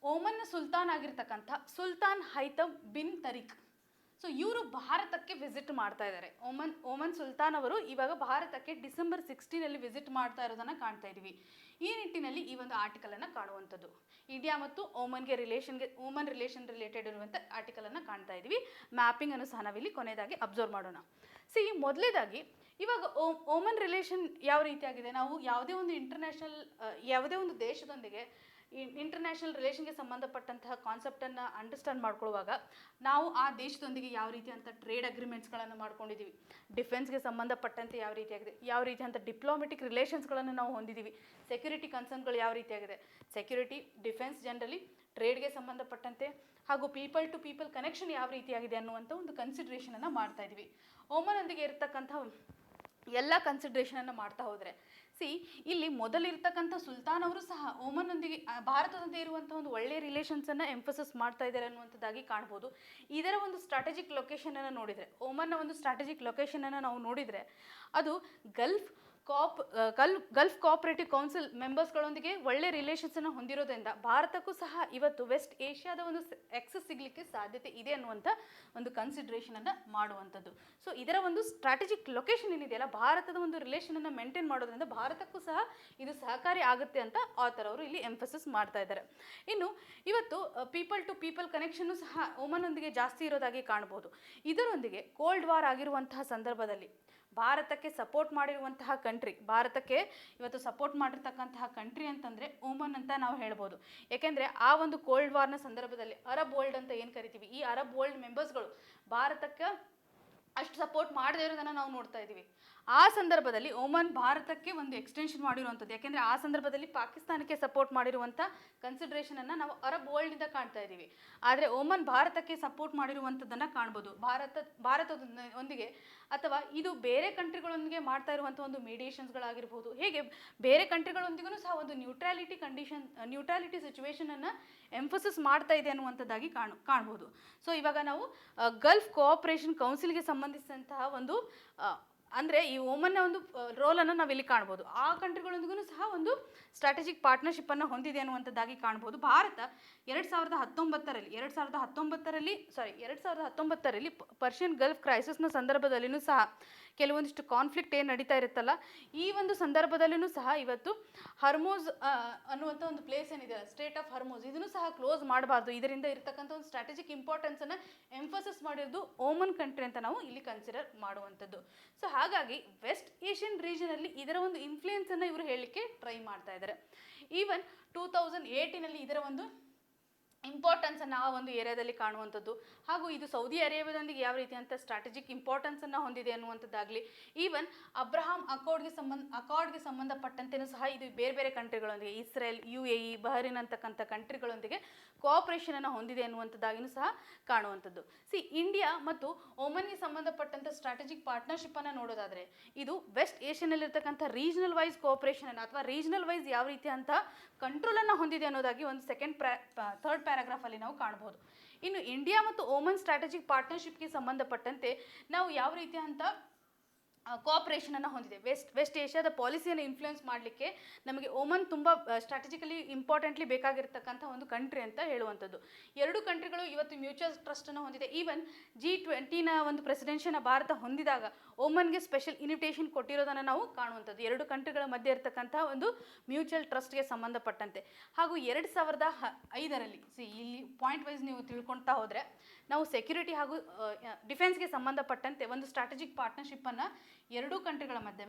ಓಮನ್ನ ಸುಲ್ತಾನ್ ಆಗಿರ್ತಕ್ಕಂಥ ಸುಲ್ತಾನ್ ಹೈತಮ್ ಬಿನ್ ತರಿಕ್ ಸೊ ಇವರು ಭಾರತಕ್ಕೆ ವಿಸಿಟ್ ಮಾಡ್ತಾ ಇದ್ದಾರೆ. ಓಮನ್ ಸುಲ್ತಾನ್ ಅವರು ಇವಾಗ ಭಾರತಕ್ಕೆ ಡಿಸೆಂಬರ್ 16 ವಿಸಿಟ್ ಮಾಡ್ತಾ ಇರೋದನ್ನ ಕಾಣ್ತಾ ಇದೀವಿ. ಈ ನಿಟ್ಟಿನಲ್ಲಿ ಈ ಒಂದು ಆರ್ಟಿಕಲ್ ಅನ್ನ ಕಾಣುವಂಥದ್ದು ಇಂಡಿಯಾ ಮತ್ತು ಓಮನ್ ರಿಲೇಷನ್ ರಿಲೇಟೆಡ್ ಇರುವಂಥ ಆರ್ಟಿಕಲ್ ಅನ್ನ ಕಾಣ್ತಾ ಇದೀವಿ. ಮ್ಯಾಪಿಂಗ್ ಅನ್ನು ಸಹ ನಾವಿಲ್ಲಿ ಕೊನೆಯದಾಗಿ ಅಬ್ಸರ್ವ್ ಮಾಡೋಣ. ಮೊದಲೇದಾಗಿ ಇವಾಗ ಓಮನ್ ರಿಲೇಷನ್ ಯಾವ ರೀತಿಯಾಗಿದೆ, ನಾವು ಯಾವುದೇ ಒಂದು ದೇಶದೊಂದಿಗೆ ಇಂಟರ್ನ್ಯಾಷನಲ್ ರಿಲೇಷನ್ಗೆ ಸಂಬಂಧಪಟ್ಟಂತಹ ಕಾನ್ಸೆಪ್ಟನ್ನು ಅಂಡರ್ಸ್ಟ್ಯಾಂಡ್ ಮಾಡ್ಕೊಳ್ಳುವಾಗ ನಾವು ಆ ದೇಶದೊಂದಿಗೆ ಯಾವ ರೀತಿಯಂಥ ಟ್ರೇಡ್ ಅಗ್ರಿಮೆಂಟ್ಸ್ಗಳನ್ನು ಮಾಡ್ಕೊಂಡಿದ್ದೀವಿ, ಡಿಫೆನ್ಸ್ಗೆ ಸಂಬಂಧಪಟ್ಟಂತೆ ಯಾವ ರೀತಿಯಾಗಿದೆ, ಯಾವ ರೀತಿಯಂಥ ಡಿಪ್ಲೊಮೆಟಿಕ್ ರಿಲೇಷನ್ಸ್ಗಳನ್ನು ನಾವು ಹೊಂದಿದ್ದೀವಿ, ಸೆಕ್ಯೂರಿಟಿ ಕನ್ಸರ್ನ್ಗಳು ಯಾವ ರೀತಿಯಾಗಿದೆ, ಸೆಕ್ಯೂರಿಟಿ ಡಿಫೆನ್ಸ್ ಜನರಲಿ ಟ್ರೇಡ್ಗೆ ಸಂಬಂಧಪಟ್ಟಂತೆ ಹಾಗೂ ಪೀಪಲ್ ಟು ಪೀಪಲ್ ಕನೆಕ್ಷನ್ ಯಾವ ರೀತಿಯಾಗಿದೆ ಅನ್ನುವಂಥ ಒಂದು ಕನ್ಸಿಡ್ರೇಷನನ್ನು ಮಾಡ್ತಾ ಇದ್ದೀವಿ. ಓಮನ್ನೊಂದಿಗೆ ಇರತಕ್ಕಂಥ ಎಲ್ಲ ಕನ್ಸಿಡ್ರೇಷನನ್ನು ಮಾಡ್ತಾ ಹೋದರೆ ಇಲ್ಲಿ ಮೊದಲಿರ್ತಕ್ಕಂಥ ಸುಲ್ತಾನ್ ಅವರು ಸಹ ಓಮನ್ನೊಂದಿಗೆ ಭಾರತದೊಂದಿಗೆ ಇರುವಂಥ ಒಂದು ಒಳ್ಳೆಯ ರಿಲೇಷನ್ಸನ್ನು ಎಂಫಸಿಸ್ ಮಾಡ್ತಾ ಇದ್ದಾರೆ ಅನ್ನುವಂಥದ್ದಾಗಿ ಕಾಣ್ಬೋದು. ಇದರ ಒಂದು ಸ್ಟ್ರಾಟಜಿಕ್ ಲೊಕೇಶನನ್ನು ನೋಡಿದರೆ, ಓಮನ್ನ ಒಂದು ಸ್ಟ್ರಾಟಜಿಕ್ ಲೊಕೇಶನನ್ನು ನಾವು ನೋಡಿದರೆ ಅದು ಗಲ್ಫ್ ಕೋಆಪರೇಟಿವ್ ಕೌನ್ಸಿಲ್ ಮೆಂಬರ್ಸ್ಗಳೊಂದಿಗೆ ಒಳ್ಳೆ ರಿಲೇಷನ್ಸನ್ನು ಹೊಂದಿರೋದ್ರಿಂದ ಭಾರತಕ್ಕೂ ಸಹ ಇವತ್ತು ವೆಸ್ಟ್ ಏಷ್ಯಾದ ಒಂದು ಎಕ್ಸಸ್ ಸಿಗಲಿಕ್ಕೆ ಸಾಧ್ಯತೆ ಇದೆ ಅನ್ನುವಂಥ ಒಂದು ಕನ್ಸಿಡ್ರೇಷನನ್ನು ಮಾಡುವಂಥದ್ದು. ಸೊ ಇದರ ಒಂದು ಸ್ಟ್ರಾಟಜಿಕ್ ಲೊಕೇಶನ್ ಏನಿದೆಯಲ್ಲ, ಭಾರತದ ಒಂದು ರಿಲೇಷನನ್ನು ಮೇಂಟೈನ್ ಮಾಡೋದ್ರಿಂದ ಭಾರತಕ್ಕೂ ಸಹ ಇದು ಸಹಕಾರಿ ಆಗುತ್ತೆ ಅಂತ ಆಥರ್ ಅವರು ಇಲ್ಲಿ ಎಂಫಸಿಸ್ ಮಾಡ್ತಾ ಇದ್ದಾರೆ. ಇನ್ನು ಇವತ್ತು ಪೀಪಲ್ ಟು ಪೀಪಲ್ ಕನೆಕ್ಷನ್ನು ಸಹ ಓಮನ್ನೊಂದಿಗೆ ಜಾಸ್ತಿ ಇರೋದಾಗಿ ಕಾಣ್ಬೋದು. ಇದರೊಂದಿಗೆ ಕೋಲ್ಡ್ ವಾರ್ ಆಗಿರುವಂತಹ ಸಂದರ್ಭದಲ್ಲಿ ಭಾರತಕ್ಕೆ ಸಪೋರ್ಟ್ ಮಾಡಿರುವಂತಹ ಕಂಟ್ರಿ, ಭಾರತಕ್ಕೆ ಇವತ್ತು ಸಪೋರ್ಟ್ ಮಾಡಿರ್ತಕ್ಕಂತಹ ಕಂಟ್ರಿ ಅಂತಂದರೆ ಓಮನ್ ಅಂತ ನಾವು ಹೇಳ್ಬೋದು. ಯಾಕೆಂದರೆ ಆ ಒಂದು ಕೋಲ್ಡ್ ವಾರ್ನ ಸಂದರ್ಭದಲ್ಲಿ ಅರಬ್ ವರ್ಲ್ಡ್ ಅಂತ ಏನು ಕರಿತೀವಿ, ಈ ಅರಬ್ ವರ್ಲ್ಡ್ ಮೆಂಬರ್ಸ್ಗಳು ಭಾರತಕ್ಕೆ ಅಷ್ಟು ಸಪೋರ್ಟ್ ಮಾಡದೇ ಇರೋದನ್ನು ನಾವು ನೋಡ್ತಾ ಇದ್ದೀವಿ. ಆ ಸಂದರ್ಭದಲ್ಲಿ ಓಮನ್ ಭಾರತಕ್ಕೆ ಒಂದು ಎಕ್ಸ್ಟೆನ್ಷನ್ ಮಾಡಿರುವಂಥದ್ದು, ಯಾಕೆಂದರೆ ಆ ಸಂದರ್ಭದಲ್ಲಿ ಪಾಕಿಸ್ತಾನಕ್ಕೆ ಸಪೋರ್ಟ್ ಮಾಡಿರುವಂಥ ಕನ್ಸಿಡ್ರೇಷನನ್ನು ನಾವು ಅರಬ್ ವರ್ಲ್ಡಿಂದ ಕಾಣ್ತಾ ಇದ್ದೀವಿ. ಆದರೆ ಓಮನ್ ಭಾರತಕ್ಕೆ ಸಪೋರ್ಟ್ ಮಾಡಿರುವಂಥದ್ದನ್ನು ಕಾಣ್ಬೋದು. ಭಾರತದೊಂದಿಗೆ ಅಥವಾ ಇದು ಬೇರೆ ಕಂಟ್ರಿಗಳೊಂದಿಗೆ ಮಾಡ್ತಾ ಇರುವಂಥ ಒಂದು ಮೀಡಿಯೇಷನ್ಸ್ಗಳಾಗಿರ್ಬೋದು, ಹೇಗೆ ಬೇರೆ ಕಂಟ್ರಿಗಳೊಂದಿಗೂ ಸಹ ಒಂದು ನ್ಯೂಟ್ರಾಲಿಟಿ ಸಿಚುವೇಶನನ್ನು ಎಂಫಸಿಸ್ ಮಾಡ್ತಾ ಇದೆ ಅನ್ನುವಂಥದ್ದಾಗಿ ಕಾಣ್ಬೋದು. ಸೊ ಇವಾಗ ನಾವು ಗಲ್ಫ್ ಕೋಆಪರೇಷನ್ ಕೌನ್ಸಿಲ್ಗೆ ಸಂಬಂಧಿಸಿದಂತಹ ಒಂದು ಅಂದರೆ ಈ ಓಮನ್ನ ಒಂದು ರೋಲನ್ನು ನಾವಿಲ್ಲಿ ಕಾಣ್ಬೋದು. ಆ ಕಂಟ್ರಿಗಳೊಂದಿಗೂ ಸಹ ಒಂದು ಸ್ಟ್ರಾಟಜಿಕ್ ಪಾರ್ಟ್ನರ್ಶಿಪ್ಪನ್ನು ಹೊಂದಿದೆ ಅನ್ನುವಂಥದ್ದಾಗಿ ಕಾಣ್ಬೋದು. ಭಾರತ 2019ರಲ್ಲಿ ಪರ್ಷಿಯನ್ ಗಲ್ಫ್ ಕ್ರೈಸಿಸ್ನ ಸಂದರ್ಭದಲ್ಲಿಯೂ ಸಹ ಕೆಲವೊಂದಿಷ್ಟು ಕಾನ್ಫ್ಲಿಕ್ಟ್ ಏನು ನಡೀತಾ ಇರುತ್ತಲ್ಲ, ಈ ಒಂದು ಸಂದರ್ಭದಲ್ಲಿಯೂ ಸಹ ಇವತ್ತು ಹರ್ಮೋಸ್ ಅನ್ನುವಂಥ ಒಂದು ಪ್ಲೇಸ್ ಏನಿದೆ, ಸ್ಟೇಟ್ ಆಫ್ ಹರ್ಮೋಸ್, ಇದನ್ನು ಸಹ ಕ್ಲೋಸ್ ಮಾಡಬಾರ್ದು, ಇದರಿಂದ ಇರತಕ್ಕಂಥ ಒಂದು ಸ್ಟ್ರಾಟಜಿಕ್ ಇಂಪಾರ್ಟೆನ್ಸನ್ನು ಎಂಫಸಿಸ್ ಮಾಡಿರೋದು ಓಮನ್ ಕಂಟ್ರಿ ಅಂತ ನಾವು ಇಲ್ಲಿ ಕನ್ಸಿಡರ್ ಮಾಡುವಂಥದ್ದು. ಸೊ ಹಾಗಾಗಿ ವೆಸ್ಟ್ ಏಷ್ಯನ್ ರೀಜನಲ್ಲಿ ಇದರ ಒಂದು ಇನ್ಫ್ಲೂಯೆನ್ಸನ್ನು ಇವರು ಹೇಳಲಿಕ್ಕೆ ಟ್ರೈ ಮಾಡ್ತಾ ಇದ್ದಾರೆ. ಈವನ್ 2018 ಇದರ ಒಂದು ಇಂಪಾರ್ಟೆನ್ಸನ್ನು ಆ ಒಂದು ಏರಿಯಾದಲ್ಲಿ ಕಾಣುವಂಥದ್ದು, ಹಾಗೂ ಇದು ಸೌದಿ ಅರೇಬಿಯಾದೊಂದಿಗೆ ಯಾವ ರೀತಿಯಂಥ ಸ್ಟ್ರಾಟಜಿಕ್ ಇಂಪಾರ್ಟೆನ್ಸನ್ನು ಹೊಂದಿದೆ ಅನ್ನುವಂಥದ್ದಾಗಲಿ, ಈವನ್ ಅಬ್ರಹಾಂ ಅಕಾರ್ಡ್ಗೆ ಸಂಬಂಧಪಟ್ಟಂತೆಯೂ ಸಹ ಇದು ಬೇರೆ ಬೇರೆ ಕಂಟ್ರಿಗಳೊಂದಿಗೆ, ಇಸ್ರೇಲ್, UAE, ಬಹರಿನ್ ಅಂತಕ್ಕಂಥ ಕಂಟ್ರಿಗಳೊಂದಿಗೆ ಕೋಆಪರೇಷನನ್ನು ಹೊಂದಿದೆ ಅನ್ನುವಂಥದ್ದಾಗಿಯೂ ಸಹ ಕಾಣುವಂಥದ್ದು. ಇಂಡಿಯಾ ಮತ್ತು ಓಮನ್ಗೆ ಸಂಬಂಧಪಟ್ಟಂಥ ಸ್ಟ್ರಾಟಜಿಕ್ ಪಾರ್ಟ್ನರ್ಶಿಪ್ಪನ್ನು ನೋಡೋದಾದರೆ ಇದು ವೆಸ್ಟ್ ಏಷ್ಯನ್ನಲ್ಲಿರ್ತಕ್ಕಂಥ ರೀಜನಲ್ ವೈಸ್ ಕೋಆಪರೇಷನ್ ಅಥವಾ ರೀಜನಲ್ ವೈಸ್ ಯಾವ ರೀತಿಯಂಥ ಕಂಟ್ರೋಲನ್ನು ಹೊಂದಿದೆ ಅನ್ನೋದಾಗಿ ಒಂದು ಥರ್ಡ್ ಪ್ಯಾರಾಗ್ರಾಫಲ್ಲಿ ನಾವು ಕಾಣ್ಬೋದು. ಇನ್ನು ಇಂಡಿಯಾ ಮತ್ತು ಓಮನ್ ಸ್ಟ್ರಾಟಜಿಕ್ ಪಾರ್ಟ್ನರ್ಶಿಪ್ಗೆ ಸಂಬಂಧಪಟ್ಟಂತೆ ನಾವು ಯಾವ ರೀತಿಯಂಥ ಕೋಆಪರೇಷನನ್ನು ಹೊಂದಿದೆ, ವೆಸ್ಟ್ ಏಷ್ಯಾದ ಪಾಲಿಸಿಯನ್ನು ಇನ್ಫ್ಲೂಯೆನ್ಸ್ ಮಾಡಲಿಕ್ಕೆ ನಮಗೆ ಓಮನ್ ತುಂಬ ಸ್ಟ್ರಾಟಜಿಕಲಿ ಇಂಪಾರ್ಟೆಂಟ್ಲಿ ಬೇಕಾಗಿರ್ತಕ್ಕಂಥ ಒಂದು ಕಂಟ್ರಿ ಅಂತ ಹೇಳುವಂಥದ್ದು. ಎರಡು ಕಂಟ್ರಿಗಳು ಇವತ್ತು ಮ್ಯೂಚುವಲ್ ಟ್ರಸ್ಟನ್ನು ಹೊಂದಿದೆ. ಈವನ್ G20ನ ಒಂದು ಪ್ರೆಸಿಡೆನ್ಷಿಯನ್ನು ಭಾರತ ಹೊಂದಿದಾಗ ಓಮನ್ಗೆ ಸ್ಪೆಷಲ್ ಇನ್ವಿಟೇಷನ್ ಕೊಟ್ಟಿರೋದನ್ನು ನಾವು ಕಾಣುವಂಥದ್ದು, ಎರಡು ಕಂಟ್ರಿಗಳ ಮಧ್ಯೆ ಇರತಕ್ಕಂಥ ಒಂದು ಮ್ಯೂಚುವಲ್ ಟ್ರಸ್ಟ್ಗೆ ಸಂಬಂಧಪಟ್ಟಂತೆ. ಹಾಗೂ 2005ರಲ್ಲಿ ಇಲ್ಲಿ ಪಾಯಿಂಟ್ ವೈಸ್ ನೀವು ತಿಳ್ಕೊಳ್ತಾ ಹೋದರೆ ನಾವು ಸೆಕ್ಯೂರಿಟಿ ಹಾಗೂ ಡಿಫೆನ್ಸ್ಗೆ ಸಂಬಂಧಪಟ್ಟಂತೆ ಒಂದು ಸ್ಟ್ರಾಟಜಿಕ್ ಪಾರ್ಟ್ನರ್ಶಿಪ್ಪನ್ನು ಎರಡೂ ಕಂಟ್ರಿಗಳ ಮಧ್ಯೆ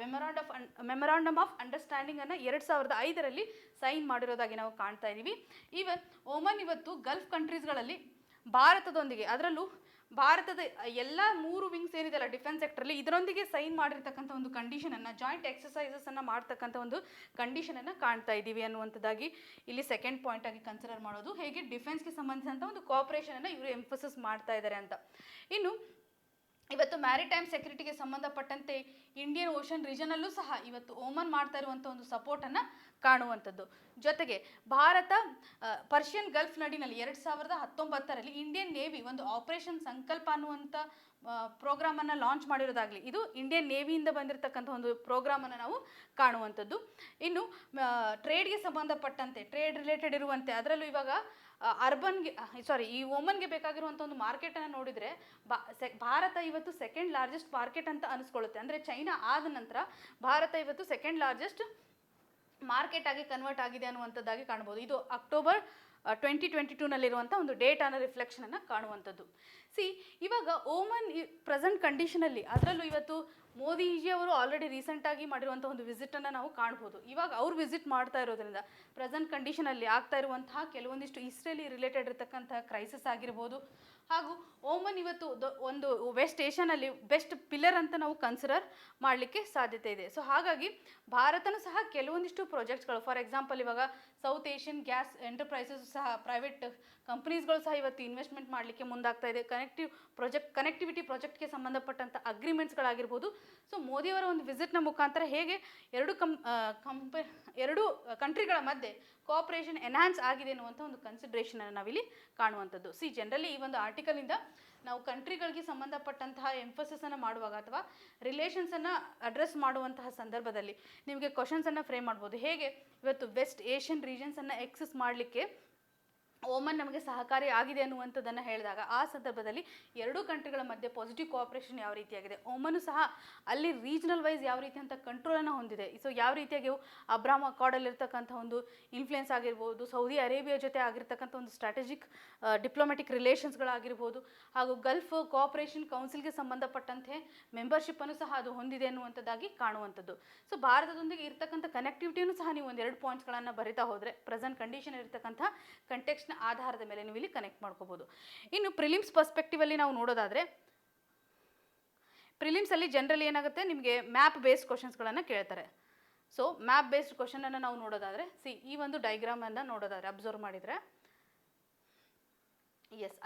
ಮೆಮೊರಾಂಡಮ್ ಆಫ್ ಅಂಡರ್ಸ್ಟ್ಯಾಂಡಿಂಗ್ ಅನ್ನು 2005ರಲ್ಲಿ ಸೈನ್ ಮಾಡಿರೋದಾಗಿ ನಾವು ಕಾಣ್ತಾ ಇದ್ದೀವಿ. ಈವನ್ ಓಮನ್ ಇವತ್ತು ಗಲ್ಫ್ ಕಂಟ್ರೀಸ್ಗಳಲ್ಲಿ ಭಾರತದೊಂದಿಗೆ, ಅದರಲ್ಲೂ ಭಾರತದ ಎಲ್ಲ 3 ವಿಂಗ್ಸ್ ಏನಿದೆಯಲ್ಲ ಡಿಫೆನ್ಸ್ ಸೆಕ್ಟರಲ್ಲಿ, ಇದರೊಂದಿಗೆ ಸೈನ್ ಮಾಡಿರ್ತಕ್ಕಂಥ ಒಂದು ಕಂಡೀಷನನ್ನು, ಜಾಯಿಂಟ್ ಎಕ್ಸಸೈಸಸನ್ನು ಮಾಡ್ತಕ್ಕಂಥ ಒಂದು ಕಂಡೀಷನನ್ನು ಕಾಣ್ತಾ ಇದ್ದೀವಿ ಅನ್ನುವಂಥದ್ದಾಗಿ ಇಲ್ಲಿ ಸೆಕೆಂಡ್ ಪಾಯಿಂಟ್ ಆಗಿ ಕನ್ಸಿಡರ್ ಮಾಡೋದು. ಹೇಗೆ ಡಿಫೆನ್ಸ್ಗೆ ಸಂಬಂಧಿಸಿದಂಥ ಒಂದು ಕೋಆಪರೇಷನನ್ನು ಇವರು ಎಂಫಸಿಸ್ ಮಾಡ್ತಾ ಇದ್ದಾರೆ ಅಂತ. ಇನ್ನು ಇವತ್ತು ಮ್ಯಾರಿಟೈಮ್ ಸೆಕ್ಯೂರಿಟಿಗೆ ಸಂಬಂಧಪಟ್ಟಂತೆ ಇಂಡಿಯನ್ ಓಷನ್ ರೀಜನಲ್ಲೂ ಸಹ ಇವತ್ತು ಓಮನ್ ಮಾಡ್ತಾ ಇರುವಂಥ ಒಂದು ಸಪೋರ್ಟನ್ನು ಕಾಣುವಂಥದ್ದು. ಜೊತೆಗೆ ಭಾರತ ಪರ್ಷಿಯನ್ ಗಲ್ಫ್ ನಡಿನಲ್ಲಿ 2019ರಲ್ಲಿ ಇಂಡಿಯನ್ ನೇವಿ ಒಂದು ಆಪರೇಷನ್ ಸಂಕಲ್ಪ ಅನ್ನುವಂಥ ಪ್ರೋಗ್ರಾಮನ್ನು ಲಾಂಚ್ ಮಾಡಿರೋದಾಗಲಿ, ಇದು ಇಂಡಿಯನ್ ನೇವಿಯಿಂದ ಬಂದಿರತಕ್ಕಂಥ ಒಂದು ಪ್ರೋಗ್ರಾಮನ್ನು ನಾವು ಕಾಣುವಂಥದ್ದು. ಇನ್ನು ಟ್ರೇಡ್ಗೆ ಸಂಬಂಧಪಟ್ಟಂತೆ, ಟ್ರೇಡ್ ರಿಲೇಟೆಡ್ ಇರುವಂತೆ, ಅದರಲ್ಲೂ ಇವಾಗ ಈ ವುಮನ್ಗೆ ಬೇಕಾಗಿರುವಂಥ ಒಂದು ಮಾರ್ಕೆಟನ್ನು ನೋಡಿದರೆ ಭಾರತ ಇವತ್ತು ಸೆಕೆಂಡ್ ಲಾರ್ಜೆಸ್ಟ್ ಮಾರ್ಕೆಟ್ ಅಂತ ಅನಿಸ್ಕೊಳ್ಳುತ್ತೆ. ಅಂದರೆ ಚೈನಾ ಆದ ನಂತರ ಭಾರತ ಇವತ್ತು ಸೆಕೆಂಡ್ ಲಾರ್ಜೆಸ್ಟ್ ಮಾರ್ಕೆಟ್ ಆಗಿ ಕನ್ವರ್ಟ್ ಆಗಿದೆ ಅನ್ನುವಂಥದ್ದಾಗಿ ಕಾಣ್ಬೋದು. ಇದು ಅಕ್ಟೋಬರ್ 2022ನಲ್ಲಿರುವಂಥ ಒಂದು ಡೇಟಾನ ರಿಫ್ಲೆಕ್ಷನನ್ನು ಕಾಣುವಂಥದ್ದು. ಇವಾಗ ಓಮನ್ ಪ್ರೆಸೆಂಟ್ ಕಂಡೀಷನಲ್ಲಿ, ಅದರಲ್ಲೂ ಇವತ್ತು ಮೋದಿಜಿಯವರು ಆಲ್ರೆಡಿ ರೀಸೆಂಟಾಗಿ ಮಾಡಿರುವಂಥ ಒಂದು ವಿಸಿಟನ್ನು ನಾವು ಕಾಣ್ಬೋದು. ಇವಾಗ ಅವ್ರು ವಿಸಿಟ್ ಮಾಡ್ತಾ ಇರೋದ್ರಿಂದ ಪ್ರೆಸೆಂಟ್ ಕಂಡೀಷನಲ್ಲಿ ಆಗ್ತಾ ಇರುವಂತಹ ಕೆಲವೊಂದಿಷ್ಟು ಇಸ್ರೇಲಿ ರಿಲೇಟೆಡ್ ಇರತಕ್ಕಂತಹ ಕ್ರೈಸಿಸ್ ಆಗಿರ್ಬೋದು, ಹಾಗೂ ಓಮನ್ ಇವತ್ತು ಒಂದು ವೆಸ್ಟ್ ಏಷ್ಯಾನಲ್ಲಿ ಬೆಸ್ಟ್ ಪಿಲ್ಲರ್ ಅಂತ ನಾವು ಕನ್ಸಿಡರ್ ಮಾಡಲಿಕ್ಕೆ ಸಾಧ್ಯತೆ ಇದೆ. ಸೊ ಹಾಗಾಗಿ ಭಾರತನೂ ಸಹ ಕೆಲವೊಂದಿಷ್ಟು ಪ್ರಾಜೆಕ್ಟ್ಸ್ಗಳು, ಫಾರ್ ಎಕ್ಸಾಂಪಲ್ ಇವಾಗ ಸೌತ್ ಏಷ್ಯನ್ ಗ್ಯಾಸ್ ಎಂಟರ್ಪ್ರೈಸಸ್ ಸಹ, ಪ್ರೈವೇಟ್ ಕಂಪ್ನೀಸ್ಗಳು ಸಹ ಇವತ್ತು ಇನ್ವೆಸ್ಟ್ಮೆಂಟ್ ಮಾಡಲಿಕ್ಕೆ ಮುಂದಾಗ್ತಾ ಇದೆ. ಕನೆಕ್ಟಿವಿಟಿ ಪ್ರಾಜೆಕ್ಟ್ಗೆ ಸಂಬಂಧಪಟ್ಟಂಥ ಅಗ್ರಿಮೆಂಟ್ಸ್ಗಳಾಗಿರ್ಬೋದು. ಸೊ ಮೋದಿಯವರ ಒಂದು ವಿಸಿಟ್ನ ಮುಖಾಂತರ ಹೇಗೆ ಎರಡು ಕಂಟ್ರಿಗಳ ಮಧ್ಯೆ ಕೋಆಪರೇಷನ್ ಎನ್ಹಾನ್ಸ್ ಆಗಿದೆ ಅನ್ನುವಂಥ ಒಂದು ಕನ್ಸಿಡ್ರೇಷನನ್ನು ನಾವಿಲ್ಲಿ ಕಾಣುವಂಥದ್ದು. ಜನರಲಿ ಈ ಒಂದು ಆರ್ಟಿಕಲಿಂದ ನಾವು ಕಂಟ್ರಿಗಳಿಗೆ ಸಂಬಂಧಪಟ್ಟಂತಹ ಎಂಫಸಿಸನ್ನು ಮಾಡುವಾಗ ಅಥವಾ ರಿಲೇಷನ್ಸನ್ನು ಅಡ್ರೆಸ್ ಮಾಡುವಂತಹ ಸಂದರ್ಭದಲ್ಲಿ ನಿಮಗೆ ಕ್ವಶನ್ಸನ್ನು ಫ್ರೇಮ್ ಮಾಡ್ಬೋದು. ಹೇಗೆ ಇವತ್ತು ವೆಸ್ಟ್ ಏಷ್ಯನ್ ರೀಜನ್ಸನ್ನು ಎಕ್ಸಸ್ ಮಾಡಲಿಕ್ಕೆ ಓಮನ್ ನಮಗೆ ಸಹಕಾರಿ ಆಗಿದೆ ಅನ್ನುವಂಥದ್ದನ್ನು ಹೇಳಿದಾಗ, ಆ ಸಂದರ್ಭದಲ್ಲಿ ಎರಡೂ ಕಂಟ್ರಿಗಳ ಮಧ್ಯೆ ಪಾಸಿಟಿವ್ ಕೋಆಪರೇಷನ್ ಯಾವ ರೀತಿಯಾಗಿದೆ, ಓಮನು ಸಹ ಅಲ್ಲಿ ರೀಜನಲ್ ವೈಸ್ ಯಾವ ರೀತಿ ಅಂತ ಕಂಟ್ರೋಲನ್ನು ಹೊಂದಿದೆ. ಸೊ ಯಾವ ರೀತಿಯಾಗಿ ಅಬ್ರಾಮ್ ಅಕಾರ್ಡಲ್ಲಿರ್ತಕ್ಕಂಥ ಒಂದು ಇನ್ಫ್ಲುಯೆನ್ಸ್ ಆಗಿರ್ಬೋದು, ಸೌದಿ ಅರೇಬಿಯಾ ಜೊತೆ ಆಗಿರ್ತಕ್ಕಂಥ ಒಂದು ಸ್ಟ್ರಾಟಜಿಕ್ ಡಿಪ್ಲೊಮ್ಯಾಟಿಕ್ ರಿಲೇಷನ್ಸ್ಗಳಾಗಿರ್ಬೋದು, ಹಾಗೂ ಗಲ್ಫ್ ಕೋಆಪರೇಷನ್ ಕೌನ್ಸಿಲ್ಗೆ ಸಂಬಂಧಪಟ್ಟಂತೆ ಮೆಂಬರ್ಶಿಪ್ಪನ್ನು ಸಹ ಅದು ಹೊಂದಿದೆ ಅನ್ನುವಂಥದ್ದಾಗಿ ಕಾಣುವಂಥದ್ದು. ಸೊ ಭಾರತದೊಂದಿಗೆ ಇರ್ತಕ್ಕಂಥ ಕನೆಕ್ಟಿವಿಟಿಯನ್ನು ಸಹ ನೀವು ಒಂದೆರಡು ಪಾಯಿಂಟ್ಸ್ಗಳನ್ನು ಬರಿತಾ ಹೋದರೆ ಪ್ರೆಸೆಂಟ್ ಕಂಡೀಷನ್ ಇರತಕ್ಕಂಥ ಕಂಟೆಕ್ಸ್ಟ್ ಆಧಾರದ ಮೇಲೆ ನೀವು ಇಲ್ಲಿ ಕನೆಕ್ಟ್ ಮಾಡ್ಕೋಬಹುದು. ಇನ್ನು ಪ್ರಿಲಿಮ್ಸ್ ಪರ್ಸ್ಪೆಕ್ಟಿವ್ ಅಲ್ಲಿ ನಾವು ನೋಡೋದಾದ್ರೆ, ಪ್ರಿಲಿಮ್ಸ್ ಅಲ್ಲಿ ಜನರಲಿ ಏನಾಗುತ್ತೆ, ನಿಮಗೆ ಮ್ಯಾಪ್ ಬೇಸ್ಡ್ ಕ್ವಶನ್ಸ್ಗಳನ್ನು ಕೇಳ್ತಾರೆ. ಸೊ ಮ್ಯಾಪ್ ಬೇಸ್ಡ್ ಕ್ವಶನ್ ಅನ್ನು ನಾವು ನೋಡೋದಾದ್ರೆ, ಈ ಒಂದು ಡೈಗ್ರಾಮ್ ಅನ್ನು ನೋಡೋದಾದ್ರೆ ಅಬ್ಸರ್ವ್ ಮಾಡಿದ್ರೆ,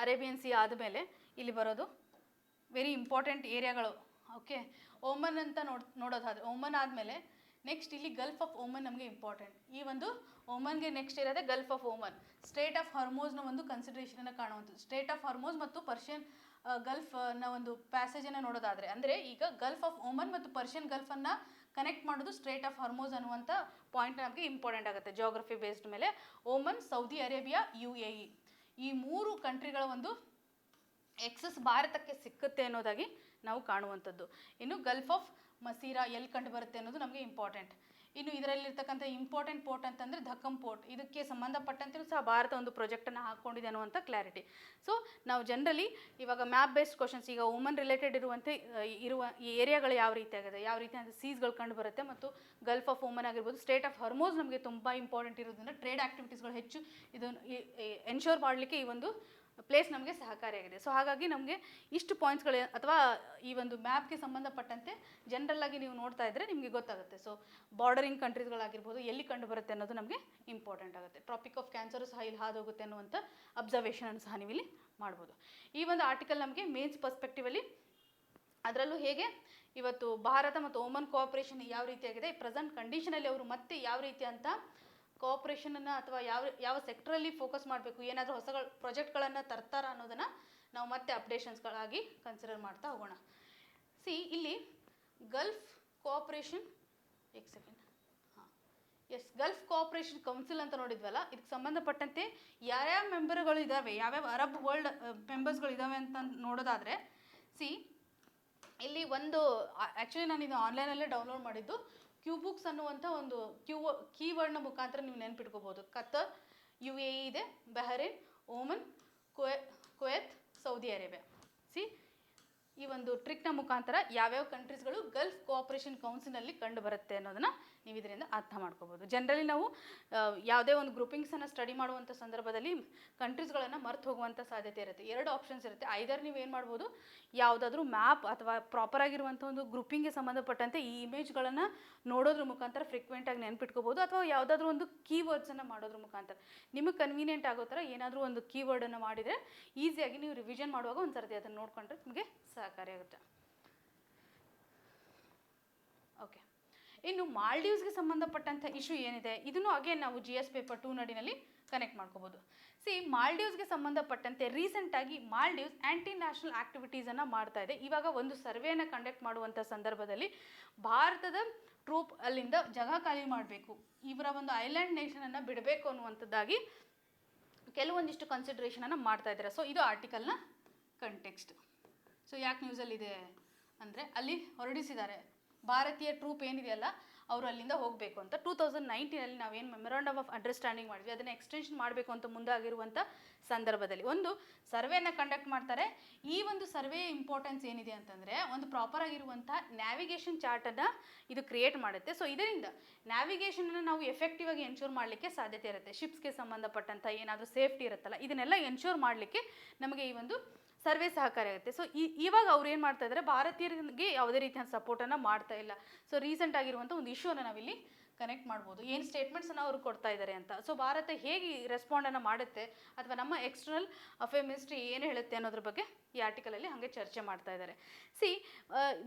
ಅರೇಬಿಯನ್ ಸಿ ಆದಮೇಲೆ ಇಲ್ಲಿ ಬರೋದು ವೆರಿ ಇಂಪಾರ್ಟೆಂಟ್ ಏರಿಯಾಗಳು. ಓಕೆ, ಓಮನ್ ಅಂತ ನೋಡೋದಾದ್ರೆ, ಓಮನ್ ಆದಮೇಲೆ ನೆಕ್ಸ್ಟ್ ಇಲ್ಲಿ ಗಲ್ಫ್ ಆಫ್ ಓಮನ್ ನಮಗೆ ಇಂಪಾರ್ಟೆಂಟ್. ಈ ಒಂದು ಓಮನ್ಗೆ ನೆಕ್ಸ್ಟ್ ಇರೋದೇ Gulf of Oman. Strait of ಹಾರ್ಮೋಸ್ನ ಒಂದು ಕನ್ಸಿಡರೇಷನನ್ನು ಕಾಣುವಂಥದ್ದು. ಸ್ಟ್ರೇಟ್ ಆಫ್ ಹಾರ್ಮೋಸ್ ಮತ್ತು ಪರ್ಷಿಯನ್ ಗಲ್ಫ್ನ ಒಂದು ಪ್ಯಾಸೇಜನ್ನು ನೋಡೋದಾದರೆ, ಅಂದರೆ ಈಗ ಗಲ್ಫ್ ಆಫ್ ಓಮನ್ ಮತ್ತು ಪರ್ಷಿಯನ್ ಗಲ್ಫನ್ನು ಕನೆಕ್ಟ್ ಮಾಡೋದು ಸ್ಟ್ರೇಟ್ ಆಫ್ ಹಾರ್ಮೋಸ್ ಅನ್ನುವಂಥ ಪಾಯಿಂಟ್ ನಮಗೆ ಇಂಪಾರ್ಟೆಂಟ್ ಆಗುತ್ತೆ ಜಿಯೋಗ್ರಫಿ ಬೇಸ್ಡ್ ಮೇಲೆ. ಓಮನ್, ಸೌದಿ ಅರೇಬಿಯಾ, UAE ಈ ಮೂರು ಕಂಟ್ರಿಗಳ ಒಂದು ಎಕ್ಸಸ್ ಭಾರತಕ್ಕೆ ಸಿಕ್ಕುತ್ತೆ ಅನ್ನೋದಾಗಿ ನಾವು ಕಾಣುವಂಥದ್ದು. ಇನ್ನು ಗಲ್ಫ್ ಆಫ್ ಮಸೀರಾ ಎಲ್ಲಿ ಕಂಡು ಬರುತ್ತೆ ಅನ್ನೋದು ನಮಗೆ ಇಂಪಾರ್ಟೆಂಟ್. ಇನ್ನು ಇದರಲ್ಲಿರ್ತಕ್ಕಂಥ ಇಂಪಾರ್ಟೆಂಟ್ ಪೋರ್ಟ್ ಅಂತಂದರೆ ಧಕ್ಕಂ ಪೋರ್ಟ್, ಇದಕ್ಕೆ ಸಂಬಂಧಪಟ್ಟಂತೆಯೂ ಸಹ ಭಾರತ ಒಂದು ಪ್ರಾಜೆಕ್ಟನ್ನು ಹಾಕ್ಕೊಂಡಿದೆ ಅನ್ನುವಂಥ ಕ್ಲಾರಿಟಿ. ಸೊ ನಾವು ಜನರಲಿ ಇವಾಗ ಮ್ಯಾಪ್ ಬೇಸ್ಡ್ ಕ್ವಶನ್ಸ್, ಈಗ ವುಮನ್ ರಿಲೇಟೆಡ್ ಇರುವ ಈ ಏರಿಯಾಗಳು ಯಾವ ರೀತಿಯಾಗಿದೆ, ಯಾವ ರೀತಿ ಅಂತ ಸೀಸ್ಗಳು ಕಂಡು ಬರುತ್ತೆ, ಮತ್ತು ಗಲ್ಫ್ ಆಫ್ ವುಮನ್ ಆಗಿರ್ಬೋದು, ಸ್ಟೇಟ್ ಆಫ್ ಹಾರ್ಮೋಸ್ ನಮಗೆ ತುಂಬ ಇಂಪಾರ್ಟೆಂಟ್ ಇರೋದ್ರಿಂದ ಟ್ರೇಡ್ ಆಕ್ಟಿವಿಟೀಸ್ಗಳು ಹೆಚ್ಚು ಇದನ್ನು ಎನ್ಶೋರ್ ಮಾಡಲಿಕ್ಕೆ ಈ ಒಂದು ಪ್ಲೇಸ್ ನಮಗೆ ಸಹಕಾರಿಯಾಗಿದೆ. ಸೊ ಹಾಗಾಗಿ ನಮಗೆ ಇಷ್ಟು ಪಾಯಿಂಟ್ಸ್ಗಳು ಅಥವಾ ಈ ಒಂದು ಮ್ಯಾಪ್ಗೆ ಸಂಬಂಧಪಟ್ಟಂತೆ ಜನರಲ್ ಆಗಿ ನೀವು ನೋಡ್ತಾ ಇದ್ದರೆ ನಿಮಗೆ ಗೊತ್ತಾಗುತ್ತೆ. ಸೊ ಬಾರ್ಡರಿಂಗ್ ಕಂಟ್ರೀಸ್ಗಳಾಗಿರ್ಬೋದು ಎಲ್ಲಿ ಕಂಡು ಬರುತ್ತೆ ಅನ್ನೋದು ನಮಗೆ ಇಂಪಾರ್ಟೆಂಟ್ ಆಗುತ್ತೆ. ಟ್ರಾಪಿಕ್ ಆಫ್ ಕ್ಯಾನ್ಸರು ಸಹ ಇಲ್ಲಿ ಹಾದು ಹೋಗುತ್ತೆ ಅನ್ನುವಂಥ ಅಬ್ಸರ್ವೇಷನನ್ನು ಸಹ ನೀವು ಇಲ್ಲಿ ಮಾಡ್ಬೋದು. ಈ ಒಂದು ಆರ್ಟಿಕಲ್ ನಮಗೆ ಮೇನ್ಸ್ ಪರ್ಸ್ಪೆಕ್ಟಿವಲ್ಲಿ, ಅದರಲ್ಲೂ ಹೇಗೆ ಇವತ್ತು ಭಾರತ ಮತ್ತು ಓಮನ್ ಕೋಆಪರೇಷನ್ ಯಾವ ರೀತಿಯಾಗಿದೆ, ಪ್ರೆಸೆಂಟ್ ಕಂಡೀಷನಲ್ಲಿ ಅವರು ಮತ್ತೆ ಯಾವ ರೀತಿ ಅಂತ ಕೋಆಪರೇಷನನ್ನು ಅಥವಾ ಯಾವ ಸೆಕ್ಟ್ರಲ್ಲಿ ಫೋಕಸ್ ಮಾಡಬೇಕು, ಏನಾದರೂ ಹೊಸ ಪ್ರಾಜೆಕ್ಟ್ಗಳನ್ನು ತರ್ತಾರ ಅನ್ನೋದನ್ನು ನಾವು ಮತ್ತೆ ಅಪ್ಡೇಷನ್ಸ್ಗಳಾಗಿ ಕನ್ಸಿಡರ್ ಮಾಡ್ತಾ ಹೋಗೋಣ. ಇಲ್ಲಿ Gulf Cooperation Gulf Cooperation Council ಅಂತ ನೋಡಿದ್ವಲ್ಲ, ಇದಕ್ಕೆ ಸಂಬಂಧಪಟ್ಟಂತೆ ಯಾವ್ಯಾವ ಮೆಂಬರ್ಗಳು ಇದ್ದಾವೆ, ಯಾವ್ಯಾವ ಅರಬ್ ವರ್ಲ್ಡ್ ಮೆಂಬರ್ಸ್ಗಳು ಇದ್ದಾವೆ ಅಂತ ನೋಡೋದಾದರೆ, ಇಲ್ಲಿ ಒಂದು ಆ್ಯಕ್ಚುಲಿ ನಾನು ಇದು ಆನ್ಲೈನಲ್ಲೇ ಡೌನ್ಲೋಡ್ ಮಾಡಿದ್ದು, ಕ್ಯೂಬುಕ್ಸ್ ಅನ್ನುವಂಥ ಒಂದು ಕೀವರ್ಡ್ನ ಮುಖಾಂತರ ನೀವು ನೆನ್ಪಿಟ್ಕೋಬೋದು. ಕತರ್, UAE ಇದೆ, Bahrain, Oman, Kuwait, Saudi Arabia. ಈ ಒಂದು ಟ್ರಿಕ್ನ ಮುಖಾಂತರ ಯಾವ್ಯಾವ ಕಂಟ್ರೀಸ್ಗಳು ಗಲ್ಫ್ ಕೋಆಪರೇಷನ್ ಕೌನ್ಸಿಲ್ನಲ್ಲಿ ಕಂಡು ಬರುತ್ತೆ ಅನ್ನೋದನ್ನು ನೀವು ಇದರಿಂದ ಅರ್ಥ ಮಾಡ್ಕೋಬೋದು. ಜನರಲಿ ನಾವು ಯಾವುದೇ ಒಂದು ಗ್ರೂಪಿಂಗ್ಸನ್ನು ಸ್ಟಡಿ ಮಾಡುವಂಥ ಸಂದರ್ಭದಲ್ಲಿ ಕಂಟ್ರೀಸ್ಗಳನ್ನು ಮರ್ತು ಹೋಗುವಂಥ ಸಾಧ್ಯತೆ ಇರುತ್ತೆ. ಎರಡು ಆಪ್ಷನ್ಸ್ ಇರುತ್ತೆ. ಐದರ್ ನೀವು ಏನು ಮಾಡ್ಬೋದು, ಯಾವುದಾದ್ರೂ ಮ್ಯಾಪ್ ಅಥವಾ ಪ್ರಾಪರ್ ಆಗಿರುವಂಥ ಒಂದು ಗ್ರೂಪಿಂಗ್ಗೆ ಸಂಬಂಧಪಟ್ಟಂತೆ ಈ ಇಮೇಜ್ಗಳನ್ನು ನೋಡೋದ್ರ ಮುಖಾಂತರ ಫ್ರೀಕ್ವೆಂಟಾಗಿ ನೆನ್ಪಿಟ್ಕೋಬೋದು, ಅಥವಾ ಯಾವುದಾದ್ರೂ ಒಂದು ಕೀವರ್ಡ್ಸನ್ನು ಮಾಡೋದ್ರ ಮುಖಾಂತರ ನಿಮಗೆ ಕನ್ವೀನಿಯೆಂಟ್ ಆಗೋ ಥರ ಏನಾದರೂ ಒಂದು ಕೀವರ್ಡನ್ನು ಮಾಡಿದರೆ ಈಸಿಯಾಗಿ ನೀವು ರಿವಿಷನ್ ಮಾಡುವಾಗ ಒಂದು ಸರ್ತಿ ಅದನ್ನು ನೋಡಿಕೊಂಡ್ರೆ ನಿಮಗೆ ಸಹಕಾರಿಯಾಗುತ್ತೆ. ಓಕೆ, ಇನ್ನು ಮಾಲ್ಡೀವ್ಸ್ಗೆ ಸಂಬಂಧಪಟ್ಟಂಥ ಇಶ್ಯೂ ಏನಿದೆ ಇದನ್ನು ಅಗೇನ್ ನಾವು GS ಪೇಪರ್ 2 ನಡಿನಲ್ಲಿ ಕನೆಕ್ಟ್ ಮಾಡ್ಕೋಬೋದು. ಮಾಲ್ಡೀವ್ಸ್ಗೆ ಸಂಬಂಧಪಟ್ಟಂತೆ ರೀಸೆಂಟಾಗಿ ಮಾಲ್ಡೀವ್ಸ್ ಆ್ಯಂಟಿ ನ್ಯಾಷನಲ್ ಆ್ಯಕ್ಟಿವಿಟೀಸನ್ನು ಮಾಡ್ತಾ ಇದೆ. ಇವಾಗ ಒಂದು ಸರ್ವೆಯನ್ನು ಕಂಡಕ್ಟ್ ಮಾಡುವಂಥ ಸಂದರ್ಭದಲ್ಲಿ ಭಾರತದ ಟ್ರೂಪ್ ಅಲ್ಲಿಂದ ಜಾಗ ಖಾಲಿ ಮಾಡಬೇಕು, ಇವರ ಒಂದು ಐಲ್ಯಾಂಡ್ ನೇಷನನ್ನು ಬಿಡಬೇಕು ಅನ್ನುವಂಥದ್ದಾಗಿ ಕೆಲವೊಂದಿಷ್ಟು ಕನ್ಸಿಡ್ರೇಷನನ್ನು ಮಾಡ್ತಾ ಇದ್ದಾರೆ. ಸೊ ಇದು ಆರ್ಟಿಕಲ್ನ ಕಂಟೆಕ್ಸ್ಟ್. ಸೊ ಯಾಕೆ ನ್ಯೂಸಲ್ಲಿದೆ ಅಂದರೆ ಅಲ್ಲಿ ಹೊರಡಿಸಿದ್ದಾರೆ ಭಾರತೀಯ ಟ್ರೂಪ್ ಏನಿದೆಯಲ್ಲ ಅವರು ಅಲ್ಲಿಂದ ಹೋಗಬೇಕು ಅಂತ. 2019 ನಾವೇನು ಮೆಮೊರಾಂಡಮ್ ಆಫ್ ಅಂಡರ್ಸ್ಟ್ಯಾಂಡಿಂಗ್ ಮಾಡಿದ್ವಿ ಅದನ್ನು ಎಕ್ಸ್ಟೆನ್ಷನ್ ಮಾಡಬೇಕು ಅಂತ ಮುಂದಾಗಿರುವಂಥ ಸಂದರ್ಭದಲ್ಲಿ ಒಂದು ಸರ್ವೆಯನ್ನು ಕಂಡಕ್ಟ್ ಮಾಡ್ತಾರೆ. ಈ ಒಂದು ಸರ್ವೆ ಇಂಪಾರ್ಟೆನ್ಸ್ ಏನಿದೆ ಅಂತಂದರೆ ಒಂದು ಪ್ರಾಪರ್ ಆಗಿರುವಂಥ ನ್ಯಾವಿಗೇಷನ್ ಚಾರ್ಟನ್ನು ಇದು ಕ್ರಿಯೇಟ್ ಮಾಡುತ್ತೆ. ಸೊ ಇದರಿಂದ ನ್ಯಾವಿಗೇಷನನ್ನು ನಾವು ಎಫೆಕ್ಟಿವ್ ಆಗಿ ಎನ್ಶೂರ್ ಮಾಡಲಿಕ್ಕೆ ಸಾಧ್ಯತೆ ಇರುತ್ತೆ. ಶಿಪ್ಸ್ಗೆ ಸಂಬಂಧಪಟ್ಟಂಥ ಏನಾದರೂ ಸೇಫ್ಟಿ ಇರುತ್ತಲ್ಲ ಇದನ್ನೆಲ್ಲ ಎನ್ಶೂರ್ ಮಾಡಲಿಕ್ಕೆ ನಮಗೆ ಈ ಒಂದು ಸರ್ವೆ ಸಹಕಾರಿಯಾಗುತ್ತೆ. ಸೊ ಇವಾಗ ಅವ್ರು ಏನು ಮಾಡ್ತಾ ಇದ್ದಾರೆ, ಭಾರತೀಯರಿಗೆ ಯಾವುದೇ ರೀತಿಯ ಸಪೋರ್ಟನ್ನು ಮಾಡ್ತಾ ಇಲ್ಲ. ಸೊ ರೀಸೆಂಟ್ ಆಗಿರುವಂಥ ಒಂದು ಇಶ್ಯೂನ ನಾವಿಲ್ಲಿ ಕನೆಕ್ಟ್ ಮಾಡ್ಬೋದು, ಏನು ಸ್ಟೇಟ್ಮೆಂಟ್ಸನ್ನು ಅವರು ಕೊಡ್ತಾ ಇದ್ದಾರೆ ಅಂತ. ಸೊ ಭಾರತ ಹೇಗೆ ರೆಸ್ಪಾಂಡನ್ನು ಮಾಡುತ್ತೆ ಅಥವಾ ನಮ್ಮ ಎಕ್ಸ್ಟರ್ನಲ್ ಅಫೇರ್ ಮಿನಿಸ್ಟ್ರಿ ಏನು ಹೇಳುತ್ತೆ ಅನ್ನೋದ್ರ ಬಗ್ಗೆ ಈ ಆರ್ಟಿಕಲಲ್ಲಿ ಹಾಗೆ ಚರ್ಚೆ ಮಾಡ್ತಾ ಇದ್ದಾರೆ.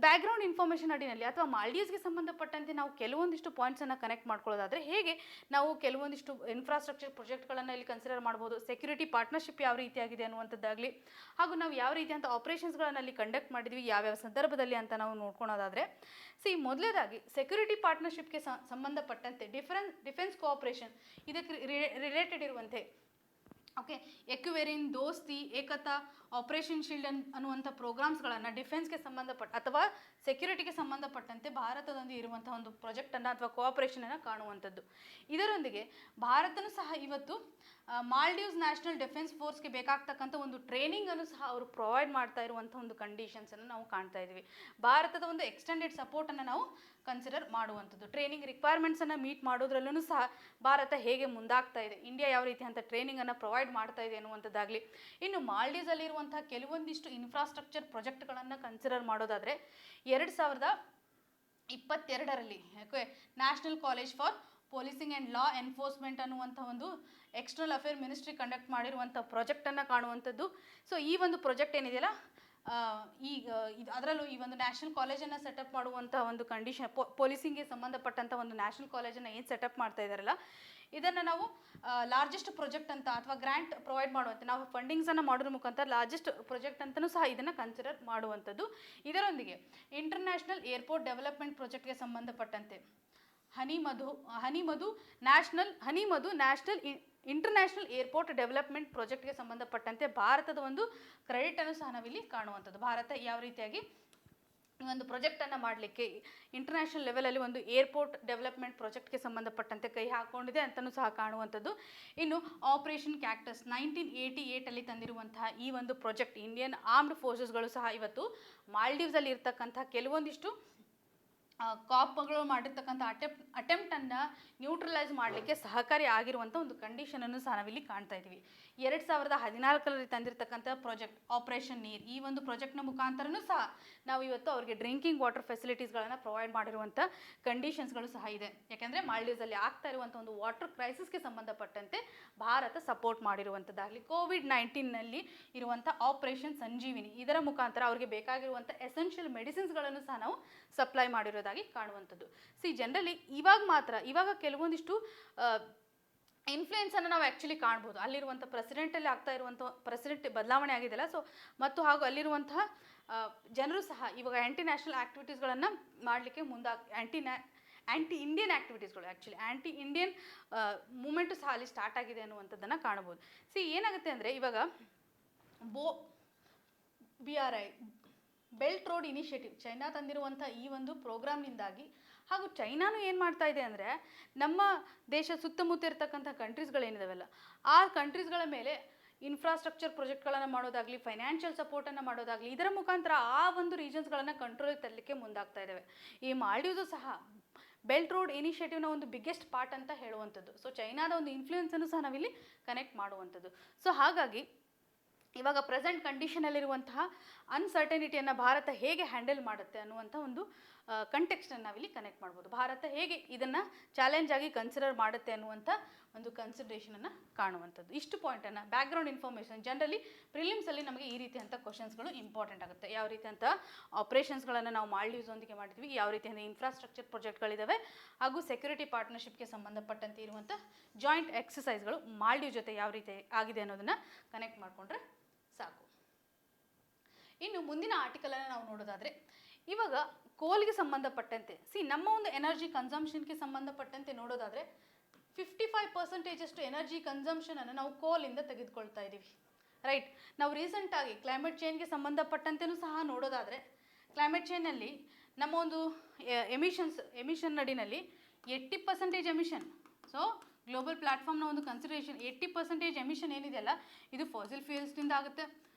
ಬ್ಯಾಕ್ಗ್ರೌಂಡ್ ಇನ್ಫಾರ್ಮೇಷನ್ ಅಡಿನಲ್ಲಿ ಅಥವಾ ಮಾಲ್ಡೀವ್ಸ್ಗೆ ಸಂಬಂಧಪಟ್ಟಂತೆ ನಾವು ಕೆಲವೊಂದಿಷ್ಟು ಪಾಯಿಂಟ್ಸನ್ನು ಕನೆಕ್ಟ್ ಮಾಡ್ಕೊಳ್ಳೋದಾದರೆ ಹೇಗೆ ನಾವು ಕೆಲವೊಂದಿಷ್ಟು ಇನ್ಫ್ರಾಸ್ಟ್ರಕ್ಚರ್ ಪ್ರಾಜೆಕ್ಟ್ಗಳನ್ನು ಇಲ್ಲಿ ಕನ್ಸಿಡರ್ ಮಾಡ್ಬೋದು, ಸೆಕ್ಯೂರಿಟಿ ಪಾರ್ಟ್ನರ್ಶಿಪ್ ಯಾವ ರೀತಿಯಾಗಿದೆ ಅನ್ನುವಂಥದ್ದಾಗಲಿ, ಹಾಗೂ ನಾವು ಯಾವ ರೀತಿಯಂಥ ಆಪರೇಷನ್ಸ್ಗಳನ್ನು ಅಲ್ಲಿ ಕಂಡಕ್ಟ್ ಮಾಡಿದ್ವಿ ಯಾವ್ಯಾವ ಸಂದರ್ಭದಲ್ಲಿ ಅಂತ ನಾವು ನೋಡ್ಕೊಳೋದಾದರೆ ಮೊದಲೇದಾಗಿ ಸೆಕ್ಯೂರಿಟಿ ಪಾರ್ಟ್ನರ್ಶಿಪ್ಗೆ ಸಂಬಂಧಪಟ್ಟಂತೆ ಡಿಫೆನ್ಸ್ ಕೋಆಪರೇಷನ್ ಇದಕ್ಕೆ ರಿಲೇಟೆಡ್ ಇರುವಂತೆ ಎಕ್ಯುವೆರಿನ್, ದೋಸ್ತಿ, ಏಕತಾ, ಆಪರೇಷನ್ ಶೀಲ್ಡ್ ಅನ್ನುವಂಥ ಪ್ರೋಗ್ರಾಮ್ಸ್ಗಳನ್ನು ಡಿಫೆನ್ಸ್ಗೆ ಸಂಬಂಧಪಟ್ಟ ಅಥವಾ ಸೆಕ್ಯೂರಿಟಿಗೆ ಸಂಬಂಧಪಟ್ಟಂತೆ ಭಾರತದೊಂದಿಗೆ ಇರುವಂಥ ಒಂದು ಪ್ರಾಜೆಕ್ಟನ್ನು ಅಥವಾ ಕೋಆಪರೇಷನನ್ನು ಕಾಣುವಂಥದ್ದು. ಇದರೊಂದಿಗೆ ಭಾರತನೂ ಸಹ ಇವತ್ತು ಮಾಲ್ಡೀವ್ಸ್ ನ್ಯಾಷನಲ್ ಡಿಫೆನ್ಸ್ ಫೋರ್ಸ್ಗೆ ಬೇಕಾಗ್ತಕ್ಕಂಥ ಒಂದು ಟ್ರೈನಿಂಗನ್ನು ಸಹ ಅವರು ಪ್ರೊವೈಡ್ ಮಾಡ್ತಾ ಇರುವಂಥ ಒಂದು ಕಂಡೀಷನ್ಸನ್ನು ನಾವು ಕಾಣ್ತಾ ಇದ್ವಿ. ಭಾರತದ ಒಂದು ಎಕ್ಸ್ಟೆಂಡೆಡ್ ಸಪೋರ್ಟನ್ನು ನಾವು ಕನ್ಸಿಡರ್ ಮಾಡುವಂಥದ್ದು, ಟ್ರೈನಿಂಗ್ ರಿಕ್ವೈರ್ಮೆಂಟ್ಸನ್ನು ಮೀಟ್ ಮಾಡೋದ್ರಲ್ಲೂ ಸಹ ಭಾರತ ಹೇಗೆ ಮುಂದಾಗ್ತಾ ಇದೆ, ಇಂಡಿಯಾ ಯಾವ ರೀತಿ ಅಂತ ಟ್ರೈನಿಂಗನ್ನು ಪ್ರೊವೈಡ್ ಮಾಡ್ತಾ ಇದೆ ಅನ್ನುವಂಥದ್ದಾಗಲಿ. ಇನ್ನು ಮಾಲ್ಡೀವ್ಸಲ್ಲಿರುವಂಥ ಕೆಲವೊಂದಿಷ್ಟು ಇನ್ಫ್ರಾಸ್ಟ್ರಕ್ಚರ್ ಪ್ರಾಜೆಕ್ಟ್ಗಳನ್ನು ಕನ್ಸಿಡರ್ ಮಾಡೋದಾದರೆ 2022ರಲ್ಲಿ National College for Policing and Law Enforcement ಅನ್ನುವಂಥ ಒಂದು ಎಕ್ಸ್ಟರ್ನಲ್ ಅಫೇರ್ ಮಿನಿಸ್ಟ್ರಿ ಕಂಡಕ್ಟ್ ಮಾಡಿರುವಂಥ ಪ್ರಾಜೆಕ್ಟನ್ನು ಕಾಣುವಂಥದ್ದು. ಸೊ ಈ ಒಂದು ಪ್ರಾಜೆಕ್ಟ್ ಏನಿದೆಯಲ್ಲ ಅದರಲ್ಲೂ ಈ ಒಂದು ನ್ಯಾಷನಲ್ ಕಾಲೇಜನ್ನು ಸೆಟಪ್ ಮಾಡುವಂಥ ಒಂದು ಕಂಡೀಷನ್, ಪೊಲೀಸಿಂಗ್ಗೆ ಸಂಬಂಧಪಟ್ಟಂಥ ಒಂದು ನ್ಯಾಷನಲ್ ಕಾಲೇಜನ್ನು ಏನು ಸೆಟಪ್ ಮಾಡ್ತಾ ಇದ್ದಾರಲ್ಲ ಇದನ್ನು ನಾವು ಲಾರ್ಜೆಸ್ಟ್ ಪ್ರಾಜೆಕ್ಟ್ ಅಂತ ಅಥವಾ ಗ್ರ್ಯಾಂಟ್ ಪ್ರೊವೈಡ್ ಮಾಡುವಂತೆ ನಾವು ಫಂಡಿಂಗ್ಸನ್ನು ಮಾಡೋದ್ರ ಮುಖಾಂತರ ಲಾರ್ಜೆಸ್ಟ್ ಪ್ರಾಜೆಕ್ಟ್ ಅಂತಲೂ ಸಹ ಇದನ್ನು ಕನ್ಸಿಡರ್ ಮಾಡುವಂಥದ್ದು. ಇದರೊಂದಿಗೆ ಇಂಟರ್ನ್ಯಾಷನಲ್ ಏರ್ಪೋರ್ಟ್ ಡೆವಲಪ್ಮೆಂಟ್ ಪ್ರಾಜೆಕ್ಟ್ಗೆ ಸಂಬಂಧಪಟ್ಟಂತೆ ಹನಿಮಧು ನ್ಯಾಷನಲ್ ಇಂಟರ್ನ್ಯಾಷನಲ್ ಏರ್ಪೋರ್ಟ್ ಡೆವಲಪ್ಮೆಂಟ್ ಪ್ರಾಜೆಕ್ಟ್ಗೆ ಸಂಬಂಧಪಟ್ಟಂತೆ ಭಾರತದ ಒಂದು ಕ್ರೆಡಿಟನ್ನು ಸಹ ನಾವಿಲ್ಲಿ ಕಾಣುವಂಥದ್ದು. ಭಾರತ ಯಾವ ರೀತಿಯಾಗಿ ಈ ಒಂದು ಪ್ರಾಜೆಕ್ಟನ್ನು ಮಾಡಲಿಕ್ಕೆ ಇಂಟರ್ನ್ಯಾಷನಲ್ ಲೆವೆಲಲ್ಲಿ ಒಂದು ಏರ್ಪೋರ್ಟ್ ಡೆವಲಪ್ಮೆಂಟ್ ಪ್ರಾಜೆಕ್ಟ್ಗೆ ಸಂಬಂಧಪಟ್ಟಂತೆ ಕೈ ಹಾಕ್ಕೊಂಡಿದೆ ಅಂತಲೂ ಸಹ ಕಾಣುವಂಥದ್ದು. ಇನ್ನು ಆಪರೇಷನ್ ಕ್ಯಾಕ್ಟಸ್ 1988ಅಲ್ಲಿ ತಂದಿರುವಂತಹ ಈ ಒಂದು ಪ್ರಾಜೆಕ್ಟ್ ಇಂಡಿಯನ್ ಆರ್ಮ್ಡ್ ಫೋರ್ಸಸ್ಗಳು ಸಹ ಇವತ್ತು ಮಾಲ್ಡೀವ್ಸಲ್ಲಿ ಇರ್ತಕ್ಕಂಥ ಕೆಲವೊಂದಿಷ್ಟು ಕಾಪ್ಗಳು ಮಾಡಿರ್ತಕ್ಕಂಥ ಅಟೆಂಪ್ಟನ್ನು ನ್ಯೂಟ್ರಲೈಸ್ ಮಾಡಲಿಕ್ಕೆ ಸಹಕಾರಿ ಆಗಿರುವಂಥ ಒಂದು ಕಂಡೀಷನನ್ನು ಸಹ ನಾವಿಲ್ಲಿ ಕಾಣ್ತಾ ಇದ್ದೀವಿ. 2014ರಲ್ಲಿ ತಂದಿರತಕ್ಕಂಥ ಪ್ರಾಜೆಕ್ಟ್ ಆಪರೇಷನ್ ನೀರ್, ಈ ಒಂದು ಪ್ರಾಜೆಕ್ಟ್ನ ಮುಖಾಂತರನೂ ಸಹ ನಾವು ಇವತ್ತು ಅವರಿಗೆ ಡ್ರಿಂಕಿಂಗ್ ವಾಟರ್ ಫೆಸಿಲಿಟೀಸ್ಗಳನ್ನು ಪ್ರೊವೈಡ್ ಮಾಡಿರುವಂಥ ಕಂಡೀಷನ್ಸ್ಗಳು ಸಹ ಇದೆ. ಯಾಕೆಂದರೆ ಮಾಲ್ಡೀವ್ಸಲ್ಲಿ ಆಗ್ತಾ ಇರುವಂಥ ಒಂದು ವಾಟರ್ ಕ್ರೈಸಿಸ್ಗೆ ಸಂಬಂಧಪಟ್ಟಂತೆ ಭಾರತ ಸಪೋರ್ಟ್ ಮಾಡಿರುವಂಥದ್ದಾಗಲಿ, ಕೋವಿಡ್-19ನಲ್ಲಿ ಇರುವಂಥ ಆಪರೇಷನ್ ಸಂಜೀವಿನಿ ಇದರ ಮುಖಾಂತರ ಅವರಿಗೆ ಬೇಕಾಗಿರುವಂಥ ಎಸೆನ್ಷಿಯಲ್ ಮೆಡಿಸಿನ್ಸ್ಗಳನ್ನು ಸಹ ನಾವು ಸಪ್ಲೈ ಮಾಡಿರೋದಾಗಿ ಕಾಣುವಂಥದ್ದು. ಜನರಲಿ ಇವಾಗ ಕೆಲವೊಂದಿಷ್ಟು ಇನ್ಫ್ಲುಯೆನ್ಸನ್ನು ನಾವು ಆ್ಯಕ್ಚುಲಿ ಕಾಣ್ಬೋದು. ಅಲ್ಲಿರುವಂಥ ಪ್ರೆಸಿಡೆಂಟಲ್ಲಿ ಆಗ್ತಾ ಇರುವಂಥ ಪ್ರೆಸಿಡೆಂಟ್ ಬದಲಾವಣೆ ಆಗಿದೆಯಲ್ಲ, ಸೊ ಮತ್ತು ಹಾಗೂ ಅಲ್ಲಿರುವಂತಹ ಜನರು ಸಹ ಇವಾಗ ಆ್ಯಂಟಿ ನ್ಯಾಷನಲ್ ಆ್ಯಕ್ಟಿವಿಟೀಸ್ಗಳನ್ನು ಮಾಡಲಿಕ್ಕೆ ಆ್ಯಂಟಿ ಇಂಡಿಯನ್ ಆ್ಯಕ್ಟಿವಿಟೀಸ್ಗಳು ಆ್ಯಂಟಿ ಇಂಡಿಯನ್ ಮೂಮೆಂಟು ಸಹ ಅಲ್ಲಿ ಸ್ಟಾರ್ಟ್ ಆಗಿದೆ ಅನ್ನುವಂಥದ್ದನ್ನು ಕಾಣ್ಬೋದು. ಏನಾಗುತ್ತೆ ಅಂದರೆ ಇವಾಗ BRI Belt Road Initiative China ತಂದಿರುವಂಥ ಈ ಒಂದು ಪ್ರೋಗ್ರಾಮ್ನಿಂದಾಗಿ, ಹಾಗೂ ಚೈನಾನು ಏನು ಮಾಡ್ತಾ ಇದೆ ಅಂದರೆ ನಮ್ಮ ದೇಶ ಸುತ್ತಮುತ್ತ ಇರತಕ್ಕಂಥ ಕಂಟ್ರೀಸ್ಗಳೇನಿದಾವಲ್ಲ ಆ ಕಂಟ್ರೀಸ್ಗಳ ಮೇಲೆ ಇನ್ಫ್ರಾಸ್ಟ್ರಕ್ಚರ್ ಪ್ರಾಜೆಕ್ಟ್ಗಳನ್ನು ಮಾಡೋದಾಗಲಿ, ಫೈನಾನ್ಷಿಯಲ್ ಸಪೋರ್ಟನ್ನು ಮಾಡೋದಾಗಲಿ, ಇದರ ಮುಖಾಂತರ ಆ ಒಂದು ರೀಜನ್ಸ್ಗಳನ್ನು ಕಂಟ್ರೋಲಿಗೆ ತರಲಿಕ್ಕೆ ಮುಂದಾಗ್ತಾ ಇದ್ದಾವೆ. ಈ ಮಾಲ್ಡೀವ್ಸು ಸಹ ಬೆಲ್ಟ್ ರೋಡ್ ಇನಿಷಿಯೇಟಿವ್ನ ಒಂದು ಬಿಗ್ಗೆಸ್ಟ್ ಪಾರ್ಟ್ ಅಂತ ಹೇಳುವಂಥದ್ದು. ಸೊ ಚೈನಾದ ಒಂದು ಇನ್ಫ್ಲೂಯೆನ್ಸನ್ನು ಸಹ ನಾವಿಲ್ಲಿ ಕನೆಕ್ಟ್ ಮಾಡುವಂಥದ್ದು. ಸೊ ಹಾಗಾಗಿ ಇವಾಗ ಪ್ರೆಸೆಂಟ್ ಕಂಡೀಷನಲ್ಲಿರುವಂತಹ ಅನ್ಸರ್ಟನಿಟಿಯನ್ನು ಭಾರತ ಹೇಗೆ ಹ್ಯಾಂಡಲ್ ಮಾಡುತ್ತೆ ಅನ್ನುವಂಥ ಒಂದು ಕಂಟೆಕ್ಸ್ಟನ್ನು ನಾವಿಲ್ಲಿ ಕನೆಕ್ಟ್ ಮಾಡ್ಬೋದು. ಭಾರತ ಹೇಗೆ ಇದನ್ನು ಚಾಲೆಂಜ್ ಆಗಿ ಕನ್ಸಿಡರ್ ಮಾಡುತ್ತೆ ಅನ್ನುವಂಥ ಒಂದು ಕನ್ಸಿಡರೇಷನನ್ನು ಕಾಣುವಂಥದ್ದು. ಇಷ್ಟು ಪಾಯಿಂಟನ್ನು ಬ್ಯಾಕ್ಗ್ರೌಂಡ್ ಇನ್ಫಾರ್ಮೇಷನ್ ಜನರಲಿ ಪ್ರಿಲಿಮ್ಸಲ್ಲಿ ನಮಗೆ ಈ ರೀತಿಯಂಥ ಕ್ವಶನ್ಸ್ಗಳು ಇಂಪಾರ್ಟೆಂಟ್ ಆಗುತ್ತೆ. ಯಾವ ರೀತಿಯಂಥ ಆಪರೇಷನ್ಸ್ಗಳನ್ನು ನಾವು ಮಾಲ್ಡೀವ್ಸೊಂದಿಗೆ ಮಾಡಿದ್ವಿ, ಯಾವ ರೀತಿಯಿಂದ ಇನ್ಫ್ರಾಸ್ಟ್ರಕ್ಚರ್ ಪ್ರಾಜೆಕ್ಟ್ಗಳಿದ್ದಾವೆ, ಹಾಗೂ ಸೆಕ್ಯೂರಿಟಿ ಪಾರ್ಟ್ನರ್ಶಿಪ್ಗೆ ಸಂಬಂಧಪಟ್ಟಂತೆ ಇರುವಂಥ ಜಾಯಿಂಟ್ ಎಕ್ಸಸೈಸ್ಗಳು ಮಾಲ್ಡೀವ್ ಜೊತೆ ಯಾವ ರೀತಿ ಆಗಿದೆ ಅನ್ನೋದನ್ನು ಕನೆಕ್ಟ್ ಮಾಡಿಕೊಂಡ್ರೆ ಸಾಕು. ಇನ್ನು ಮುಂದಿನ ಆರ್ಟಿಕಲನ್ನು ನಾವು ನೋಡೋದಾದರೆ, ಇವಾಗ ಕೋಲ್ಗೆ ಸಂಬಂಧಪಟ್ಟಂತೆ ನಮ್ಮ ಒಂದು ಎನರ್ಜಿ ಕನ್ಸಂಪ್ಷನ್ಗೆ ಸಂಬಂಧಪಟ್ಟಂತೆ ನೋಡೋದಾದರೆ 55% ಎನರ್ಜಿ ಕನ್ಸಂಪ್ಷನನ್ನು ನಾವು ಕೋಲಿಂದ ತೆಗೆದುಕೊಳ್ತಾ ಇದ್ದೀವಿ, ರೈಟ್. ನಾವು ರೀಸೆಂಟಾಗಿ ಕ್ಲೈಮೇಟ್ ಚೇಂಜ್ಗೆ ಸಂಬಂಧಪಟ್ಟಂತೆಯೂ ಸಹ ನೋಡೋದಾದರೆ, ಕ್ಲೈಮೇಟ್ ಚೇಂಜ್ನಲ್ಲಿ ನಮ್ಮ ಒಂದು ಎಮಿಷನ್ ನಡಿನಲ್ಲಿ 80% ಎಮಿಷನ್. ಸೊ ಗ್ಲೋಬಲ್ ಪ್ಲಾಟ್ಫಾರ್ಮ್ನ ಒಂದು ಕನ್ಸಿಡರೇಷನ್ 80% ಎಮಿಷನ್ ಏನಿದೆಯಲ್ಲ ಇದು ಫಾಸಿಲ್ ಫ್ಯೂಯಲ್ಸ್ನಿಂದ ಆಗುತ್ತೆ.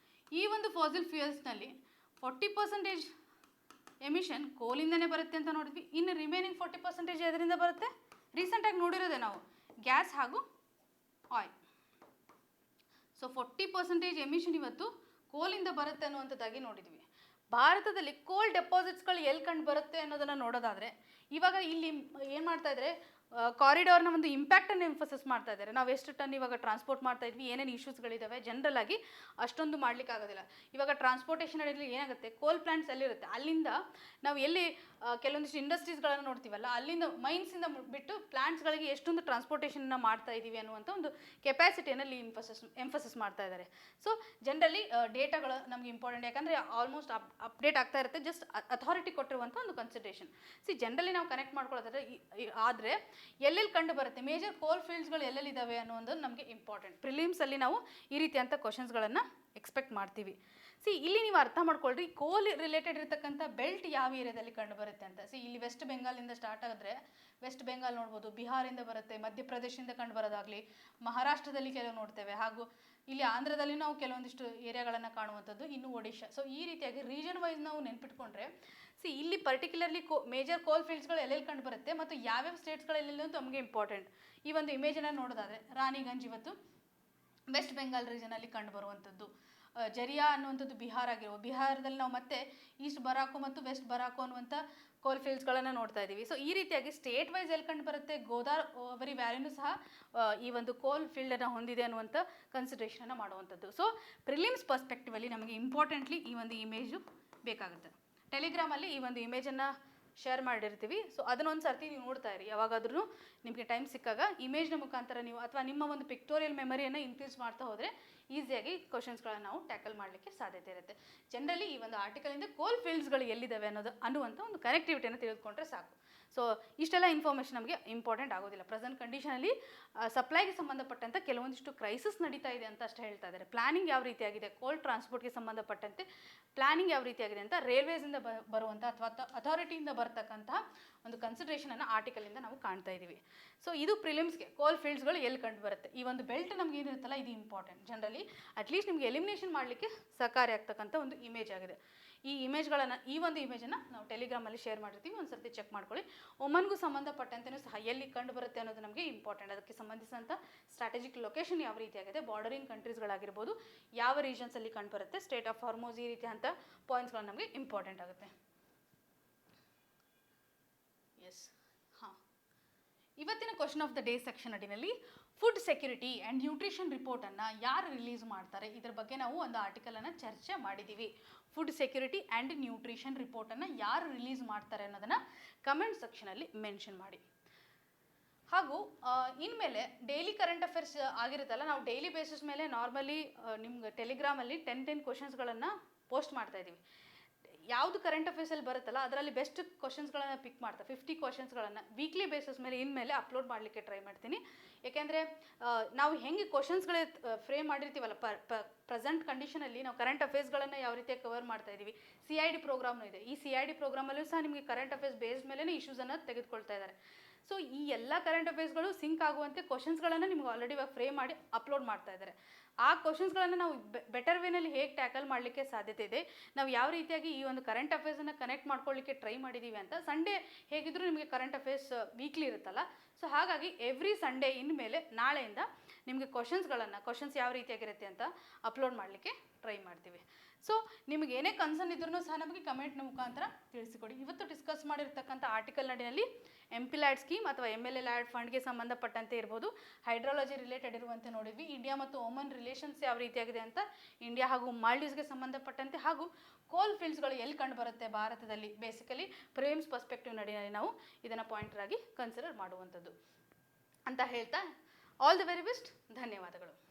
ಈ ಒಂದು ಫಾಸಿಲ್ ಫ್ಯೂಯಲ್ಸ್ನಲ್ಲಿ 40% ಎಮಿಷನ್ ಕೋಲಿಂದನೇ ಬರುತ್ತೆ ಅಂತ ನೋಡಿದ್ವಿ. ಇನ್ನು ರಿಮೈನಿಂಗ್ 40% ಎದರಿಂದ ಬರುತ್ತೆ? ರೀಸೆಂಟಾಗಿ ನೋಡಿರೋದೆ ನಾವು ಗ್ಯಾಸ್ ಹಾಗೂ ಆಯಿಲ್. ಸೊ 40% ಎಮಿಷನ್ ಇವತ್ತು ಕೋಲಿಂದ ಬರುತ್ತೆ ಅನ್ನುವಂಥದ್ದಾಗಿ ನೋಡಿದ್ವಿ. ಭಾರತದಲ್ಲಿ ಕೋಲ್ ಡೆಪಾಸಿಟ್ಸ್ಗಳು ಎಲ್ಲಿ ಕಂಡು ಬರುತ್ತೆ ಅನ್ನೋದನ್ನು ನೋಡೋದಾದರೆ, ಇವಾಗ ಇಲ್ಲಿ ಏನು ಮಾಡ್ತಾ ಇದ್ದಾರೆ, ಕಾರಿಡಾರ್ನ ಒಂದು ಇಂಪ್ಯಾಕ್ಟನ್ನು ಎಂಫಸಿಸ್ ಮಾಡ್ತಾ ಇದ್ದಾರೆ. ನಾವು ಎಷ್ಟು ಟನ್ ಇವಾಗ ಟ್ರಾನ್ಸ್ಪೋರ್ಟ್ ಮಾಡ್ತಾ ಇದ್ವಿ, ಏನೇನು ಇಶ್ಯೂಸ್ಗಳಿದ್ದಾವೆ, ಜನರಲ್ ಆಗಿ ಅಷ್ಟೊಂದು ಮಾಡ್ಲಿಕ್ಕೆ ಆಗೋದಿಲ್ಲ. ಇವಾಗ ಟ್ರಾನ್ಸ್ಪೋರ್ಟೇಷನ್ ಏನಾಗುತ್ತೆ, ಕೋಲ್ ಪ್ಲಾಂಟ್ಸ್ ಎಲ್ಲಿರುತ್ತೆ ಅಲ್ಲಿಂದ ನಾವು ಎಲ್ಲಿ ಕೆಲವೊಂದಿಷ್ಟು ಇಂಡಸ್ಟ್ರೀಸ್ಗಳನ್ನು ನೋಡ್ತೀವಲ್ಲ, ಅಲ್ಲಿಂದ ಮೈನ್ಸಿಂದ ಬಿಟ್ಟು ಪ್ಲಾಂಟ್ಸ್ಗಳಿಗೆ ಎಷ್ಟೊಂದು ಟ್ರಾನ್ಸ್ಪೋರ್ಟೇಷನ್ನ ಮಾಡ್ತಾ ಇದ್ದೀವಿ ಅನ್ನುವಂಥ ಒಂದು ಕೆಪಾಸಿಟಿಯನ್ನು ಅಲ್ಲಿ ಎಂಫಸಿಸ್ ಮಾಡ್ತಾ ಇದ್ದಾರೆ. ಸೊ ಜನರಲಿ ಡೇಟಾಗಳು ನಮಗೆ ಇಂಪಾರ್ಟೆಂಟ್, ಯಾಕಂದರೆ ಆಲ್ಮೋಸ್ಟ್ ಅಪ್ಡೇಟ್ ಆಗ್ತಾ ಇರುತ್ತೆ. ಜಸ್ಟ್ ಅಥಾರಿಟಿ ಕೊಟ್ಟಿರುವಂಥ ಒಂದು ಕನ್ಸಿಡರೇಷನ್. ಜನರಲಿ ನಾವು ಕನೆಕ್ಟ್ ಮಾಡ್ಕೊಳ್ಳೋದಾದ್ರೆ, ಆದರೆ ಎಲ್ಲೆಲ್ಲಿ ಕಂಡು ಬರುತ್ತೆ, ಮೇಜರ್ ಕೋಲ್ ಫೀಲ್ಡ್ಸ್ಗಳು ಎಲ್ಲೆಲ್ಲಿದ್ದಾವೆ ಅನ್ನೋದು ನಮಗೆ ಇಂಪಾರ್ಟೆಂಟ್. ಪ್ರಿಲಿಮ್ಸಲ್ಲಿ ನಾವು ಈ ರೀತಿಯಂಥ ಕ್ವಶನ್ಸ್ಗಳನ್ನು ಎಕ್ಸ್ಪೆಕ್ಟ್ ಮಾಡ್ತೀವಿ. ಇಲ್ಲಿ ನೀವು ಅರ್ಥ ಮಾಡ್ಕೊಳ್ರಿ, ಕೋಲ್ ರಿಲೇಟೆಡ್ ಇರತಕ್ಕಂಥ ಬೆಲ್ಟ್ ಯಾವ ಏರಿಯಾದಲ್ಲಿ ಕಂಡು ಬರುತ್ತೆ ಅಂತ. ಇಲ್ಲಿ ವೆಸ್ಟ್ ಬೆಂಗಾಲಿಂದ ಸ್ಟಾರ್ಟ್ ಆಗಿದ್ರೆ ವೆಸ್ಟ್ ಬೆಂಗಾಲ್ ನೋಡ್ಬೋದು, ಬಿಹಾರಿಂದ ಬರುತ್ತೆ, ಮಧ್ಯಪ್ರದೇಶದಿಂದ ಕಂಡು ಬರೋದಾಗಲಿ, ಮಹಾರಾಷ್ಟ್ರದಲ್ಲಿ ಕೆಲವು ನೋಡ್ತೇವೆ, ಹಾಗೂ ಇಲ್ಲಿ ಆಂಧ್ರದಲ್ಲಿ ನಾವು ಕೆಲವೊಂದಿಷ್ಟು ಏರಿಯಾಗಳನ್ನು ಕಾಣುವಂಥದ್ದು, ಇನ್ನು ಒಡಿಶಾ. ಸೊ ಈ ರೀತಿಯಾಗಿ ರೀಜನ್ ವೈಸ್ ನಾವು ನೆನ್ಪಿಟ್ಕೊಂಡ್ರೆ, ಇಲ್ಲಿ ಪರ್ಟಿಕ್ಯುಲರ್ಲಿ ಮೇಜರ್ ಕೋಲ್ ಫೀಲ್ಡ್ಸ್ಗಳು ಎಲ್ಲೆಲ್ಲಿ ಕಂಡು ಬರುತ್ತೆ ಮತ್ತು ಯಾವ್ಯಾವ ಸ್ಟೇಟ್ಸ್ಗಳಲ್ಲೆಲ್ಲ ಅಂತ ನಮಗೆ ಇಂಪಾರ್ಟೆಂಟ್. ಈ ಒಂದು ಇಮೇಜನ್ನು ನೋಡೋದಾದರೆ, ರಾಣಿಗಂಜ್ ಇವತ್ತು ವೆಸ್ಟ್ ಬೆಂಗಾಲ್ ರೀಜನಲ್ಲಿ ಕಂಡು ಬರುವಂಥದ್ದು. ಜರಿಯಾ ಅನ್ನುವಂಥದ್ದು ಬಿಹಾರ ಆಗಿರ್ಬೋದು. ಬಿಹಾರದಲ್ಲಿ ನಾವು ಮತ್ತೆ ಈಸ್ಟ್ ಬರಾಕೋ ಮತ್ತು ವೆಸ್ಟ್ ಬರಾಕೋ ಅನ್ನುವಂಥ ಕೋಲ್ ಫೀಲ್ಡ್ಸ್ಗಳನ್ನು ನೋಡ್ತಾ ಇದ್ದೀವಿ. ಸೊ ಈ ರೀತಿಯಾಗಿ ಸ್ಟೇಟ್ ವೈಸ್ ಎಲ್ಲಿ ಕಂಡು ಬರುತ್ತೆ, ಗೋದಾವರಿ ವ್ಯಾಲಿನೂ ಸಹ ಈ ಒಂದು ಕೋಲ್ ಫೀಲ್ಡನ್ನು ಹೊಂದಿದೆ ಅನ್ನುವಂಥ ಕನ್ಸಿಡರೇಷನನ್ನು ಮಾಡುವಂಥದ್ದು. ಸೊ ಪ್ರಿಲಿಮ್ಸ್ ಪರ್ಸ್ಪೆಕ್ಟಿವಲ್ಲಿ ನಮಗೆ ಇಂಪಾರ್ಟೆಂಟ್ಲಿ ಈ ಒಂದು ಇಮೇಜು ಬೇಕಾಗುತ್ತೆ. ಟೆಲಿಗ್ರಾಮಲ್ಲಿ ಈ ಒಂದು ಇಮೇಜನ್ನು ಶೇರ್ ಮಾಡಿರ್ತೀವಿ. ಸೊ ಅದನ್ನೊಂದು ಸರ್ತಿ ನೀವು ನೋಡ್ತಾ ಇರಿ. ಯಾವಾಗಾದ್ರೂ ನಿಮಗೆ ಟೈಮ್ ಸಿಕ್ಕಾಗ ಇಮೇಜ್ನ ಮುಖಾಂತರ ನೀವು ಅಥವಾ ನಿಮ್ಮ ಒಂದು ಪಿಕ್ಟೋರಿಯಲ್ ಮೆಮರಿಯನ್ನು ಇನ್ಕ್ರೀಸ್ ಮಾಡ್ತಾ ಹೋದರೆ ಈಸಿಯಾಗಿ ಕ್ವಶನ್ಸ್ಗಳನ್ನು ನಾವು ಟ್ಯಾಕಲ್ ಮಾಡಲಿಕ್ಕೆ ಸಾಧ್ಯತೆ ಇರುತ್ತೆ. ಜನರಲಿ ಈ ಒಂದು ಆರ್ಟಿಕಲಿಂದ ಕೋಲ್ ಫೀಲ್ಡ್ಸ್ಗಳು ಎಲ್ಲಿದ್ದಾವೆ ಅನ್ನುವಂಥ ಒಂದು ಕನೆಕ್ಟಿವಿಟಿಯನ್ನು ತಿಳಿದುಕೊಂಡ್ರೆ ಸಾಕು. ಸೊ ಇಷ್ಟೆಲ್ಲ ಇನ್ಫಾರ್ಮೇಷನ್ ನಮಗೆ ಇಂಪಾರ್ಟೆಂಟ್ ಆಗೋದಿಲ್ಲ. ಪ್ರೆಸೆಂಟ್ ಕಂಡೀಷನಲ್ಲಿ ಸಪ್ಲೈಗೆ ಸಂಬಂಧಪಟ್ಟಂಥ ಕೆಲವೊಂದಿಷ್ಟು ಕ್ರೈಸಿಸ್ ನಡೀತಾ ಇದೆ ಅಂತ ಅಷ್ಟೇ ಹೇಳ್ತಾ ಇದ್ದಾರೆ. ಪ್ಲಾನಿಂಗ್ ಯಾವ ರೀತಿಯಾಗಿದೆ, ಕೋಲ್ ಟ್ರಾನ್ಸ್ಪೋರ್ಟ್ಗೆ ಸಂಬಂಧಪಟ್ಟಂತೆ ಪ್ಲಾನಿಂಗ್ ಯಾವ ರೀತಿಯಾಗಿದೆ ಅಂತ ರೇಲ್ವೇಸಿಂದ ಬರುವಂಥ ಅಥವಾ ಅಥಾರಿಟಿಯಿಂದ ಬರ್ತಕ್ಕಂತಹ ಒಂದು ಕನ್ಸಿಡರೇಷನನ್ನು ಆರ್ಟಿಕಲಿಂದ ನಾವು ಕಾಣ್ತಾ ಇದ್ದೀವಿ. ಸೊ ಇದು ಪ್ರಿಲಿಮ್ಸ್ಗೆ ಕೋಲ್ ಫೀಲ್ಡ್ಸ್ಗಳು ಎಲ್ಲಿ ಕಂಡು ಬರುತ್ತೆ. ಈ ಒಂದು ಬೆಲ್ಟ್ ನಮ್ಗೆ ಏನಿರುತ್ತಲ್ಲ ಇದು ಇಂಪಾರ್ಟೆಂಟ್. ಜನರಲಿ ಅಟ್ಲೀಸ್ಟ್ ನಿಮಗೆ ಎಲಿಮಿನೇಷನ್ ಮಾಡಲಿಕ್ಕೆ ಸಹಕಾರಿ ಆಗ್ತಕ್ಕಂಥ ಒಂದು ಇಮೇಜ್ ಆಗಿದೆ. ಈ ಒಂದು ಇಮೇಜನ್ನು ನಾವು ಟೆಲಿಗ್ರಾಮಲ್ಲಿ ಶೇರ್ ಮಾಡಿರ್ತೀವಿ, ಒಂದು ಸರ್ತಿ ಚೆಕ್ ಮಾಡ್ಕೊಳ್ಳಿ. ಒಮನ್ಗೂ ಸಂಬಂಧಪಟ್ಟಂತೆಯೂ ಸಹ ಎಲ್ಲಿ ಕಂಡು ಬರುತ್ತೆ ಅನ್ನೋದು ನಮಗೆ ಇಂಪಾರ್ಟೆಂಟ್. ಅದಕ್ಕೆ ಸಂಬಂಧಿಸಿದಂಥ ಸ್ಟ್ರಾಟಜಿಕ್ ಲೊಕೇಶನ್ ಯಾವ ರೀತಿಯಾಗಿದೆ, ಬಾರ್ಡರಿಂಗ್ ಕಂಟ್ರೀಸ್ಗಳಾಗಿರ್ಬೋದು, ಯಾವ ರೀಜನ್ಸಲ್ಲಿ ಕಂಡು ಬರುತ್ತೆ, ಸ್ಟೇಟ್ ಆಫ್ ಹಾರ್ಮೋಸ್, ಈ ರೀತಿಯಂಥ ಪಾಯಿಂಟ್ಸ್ಗಳು ನಮಗೆ ಇಂಪಾರ್ಟೆಂಟ್ ಆಗುತ್ತೆ. ಎಸ್, ಹಾಂ, ಇವತ್ತಿನ question of the day section ಅಡಿನಲ್ಲಿ ಫುಡ್ ಸೆಕ್ಯೂರಿಟಿ ಆ್ಯಂಡ್ ನ್ಯೂಟ್ರಿಷನ್ ರಿಪೋರ್ಟನ್ನು ಯಾರು ರಿಲೀಸ್ ಮಾಡ್ತಾರೆ ಇದರ ಬಗ್ಗೆ ನಾವು ಒಂದು ಆರ್ಟಿಕಲನ್ನು ಚರ್ಚೆ ಮಾಡಿದ್ದೀವಿ. ಫುಡ್ ಸೆಕ್ಯೂರಿಟಿ ಆ್ಯಂಡ್ ನ್ಯೂಟ್ರಿಷನ್ ರಿಪೋರ್ಟನ್ನು ಯಾರು ರಿಲೀಸ್ ಮಾಡ್ತಾರೆ ಅನ್ನೋದನ್ನು ಕಮೆಂಟ್ ಸೆಕ್ಷನಲ್ಲಿ ಮೆನ್ಷನ್ ಮಾಡಿ. ಹಾಗೂ ಇನ್ಮೇಲೆ ಡೈಲಿ ಕರೆಂಟ್ ಅಫೇರ್ಸ್ ಆಗಿರುತ್ತಲ್ಲ, ನಾವು ಡೈಲಿ ಬೇಸಿಸ್ ಮೇಲೆ ನಾರ್ಮಲಿ ನಿಮ್ಗೆ ಟೆಲಿಗ್ರಾಮಲ್ಲಿ 10 ಕ್ವಶನ್ಸ್ಗಳನ್ನು ಪೋಸ್ಟ್ ಮಾಡ್ತಾ ಇದ್ದೀವಿ. ಯಾವುದು ಕರೆಂಟ್ ಅಫೇರ್ಸಲ್ಲಿ ಬರುತ್ತಲ್ಲ ಅದರಲ್ಲಿ ಬೆಸ್ಟ್ ಕ್ವಶನ್ಸ್ಗಳನ್ನು ಪಿಕ್ ಮಾಡ್ತಾ 50 ಕ್ವಶನ್ಸ್ಗಳನ್ನು ವೀಕ್ಲಿ ಬೇಸಿಸ್ ಮೇಲೆ ಇನ್ಮೇಲೆ ಅಪ್ಲೋಡ್ ಮಾಡಲಿಕ್ಕೆ ಟ್ರೈ ಮಾಡ್ತೀನಿ. ಏಕೆಂದರೆ ನಾವು ಹೆಂಗೆ ಕ್ವಶನ್ಸ್ಗಳೇ ಫ್ರೇಮ್ ಮಾಡಿರ್ತೀವಲ್ಲ, ಪ್ರೆಸೆಂಟ್ ಕಂಡೀಷನಲ್ಲಿ ನಾವು ಕರೆಂಟ್ ಅಫೇರ್ಸ್ಗಳನ್ನು ಯಾವ ರೀತಿಯಾಗಿ ಕವರ್ ಮಾಡ್ತಾ ಇದ್ದೀವಿ. CID ಪ್ರೋಗ್ರಾಮ್ನೂ ಇದೆ. ಈ CID ಪ್ರೋಗ್ರಾಮಲ್ಲೂ ಸಹ ನಿಮಗೆ ಕರೆಂಟ್ ಅಫೇರ್ಸ್ ಬೇಸ್ಡ್ ಮೇಲೆ ಇಶ್ಯೂಸನ್ನು ತೆಗೆದುಕೊಳ್ತಾ ಇದ್ದಾರೆ. ಸೊ ಈ ಎಲ್ಲ ಕರೆಂಟ್ ಅಫೇರ್ಸ್ಗಳು ಸಿಂಕ್ ಆಗುವಂತೆ ಕ್ವಶನ್ಸ್ಗಳನ್ನು ನಿಮ್ಗೆ ಆಲ್ರೆಡಿ ಇವಾಗ ಫ್ರೇಮ್ ಮಾಡಿ ಅಪ್ಲೋಡ್ ಮಾಡ್ತಾ ಇದ್ದಾರೆ. ಆ ಕ್ವಶನ್ಸ್ಗಳನ್ನು ನಾವು ಬೆಟರ್ ವೇನಲ್ಲಿ ಹೇಗೆ ಟ್ಯಾಕಲ್ ಮಾಡಲಿಕ್ಕೆ ಸಾಧ್ಯತೆ ಇದೆ, ನಾವು ಯಾವ ರೀತಿಯಾಗಿ ಈ ಒಂದು ಕರೆಂಟ್ ಅಫೇರ್ಸನ್ನು ಕನೆಕ್ಟ್ ಮಾಡ್ಕೊಳ್ಳಿಕ್ಕೆ ಟ್ರೈ ಮಾಡಿದ್ದೀವಿ ಅಂತ. ಸಂಡೇ ಹೇಗಿದ್ದರೂ ನಿಮಗೆ ಕರೆಂಟ್ ಅಫೇರ್ಸ್ ವೀಕ್ಲಿ ಇರುತ್ತಲ್ಲ, ಸೊ ಹಾಗಾಗಿ ಎವ್ರಿ ಸಂಡೇ ಇನ್ಮೇಲೆ ನಾಳೆಯಿಂದ ನಿಮಗೆ ಕ್ವಶನ್ಸ್ ಯಾವ ರೀತಿಯಾಗಿರುತ್ತೆ ಅಂತ ಅಪ್ಲೋಡ್ ಮಾಡಲಿಕ್ಕೆ ಟ್ರೈ ಮಾಡ್ತೀವಿ. ಸೊ ನಿಮಗೆ ಏನೇ ಕನ್ಸರ್ನ್ ಇದ್ರೂ ಸಹ ನಮಗೆ ಕಮೆಂಟ್ನ ಮುಖಾಂತರ ತಿಳಿಸಿಕೊಡಿ. ಇವತ್ತು ಡಿಸ್ಕಸ್ ಮಾಡಿರ್ತಕ್ಕಂಥ ಆರ್ಟಿಕಲ್ ನಡಿನಲ್ಲಿ ಎಂಪಿಲ್ಯಾಡ್ ಸ್ಕೀಮ್ ಅಥವಾ MLLAD ಫಂಡ್ಗೆ ಸಂಬಂಧಪಟ್ಟಂತೆ ಇರ್ಬೋದು, ಹೈಡ್ರಾಲಜಿ ರಿಲೇಟೆಡ್ ಇರುವಂತೆ ನೋಡಿದ್ವಿ, ಇಂಡಿಯಾ ಮತ್ತು ಓಮನ್ ರಿಲೇಷನ್ಸ್ ಯಾವ ರೀತಿಯಾಗಿದೆ ಅಂತ, ಇಂಡಿಯಾ ಹಾಗೂ ಮಾಲ್ಡೀವ್ಸ್ಗೆ ಸಂಬಂಧಪಟ್ಟಂತೆ, ಹಾಗೂ ಕೋಲ್ ಫೀಲ್ಡ್ಸ್ಗಳು ಎಲ್ಲಿ ಕಂಡು ಬರುತ್ತೆ ಭಾರತದಲ್ಲಿ, ಬೇಸಿಕಲಿ ಪ್ರೇಮ್ಸ್ ಪರ್ಸ್ಪೆಕ್ಟಿವ್ ನಡಿನಲ್ಲಿ ನಾವು ಇದನ್ನು ಪಾಯಿಂಟರ್ ಆಗಿ ಕನ್ಸಿಡರ್ ಮಾಡುವಂಥದ್ದು ಅಂತ ಹೇಳ್ತಾ ಆಲ್ ದಿ ವೆರಿ ಬೆಸ್ಟ್. ಧನ್ಯವಾದಗಳು.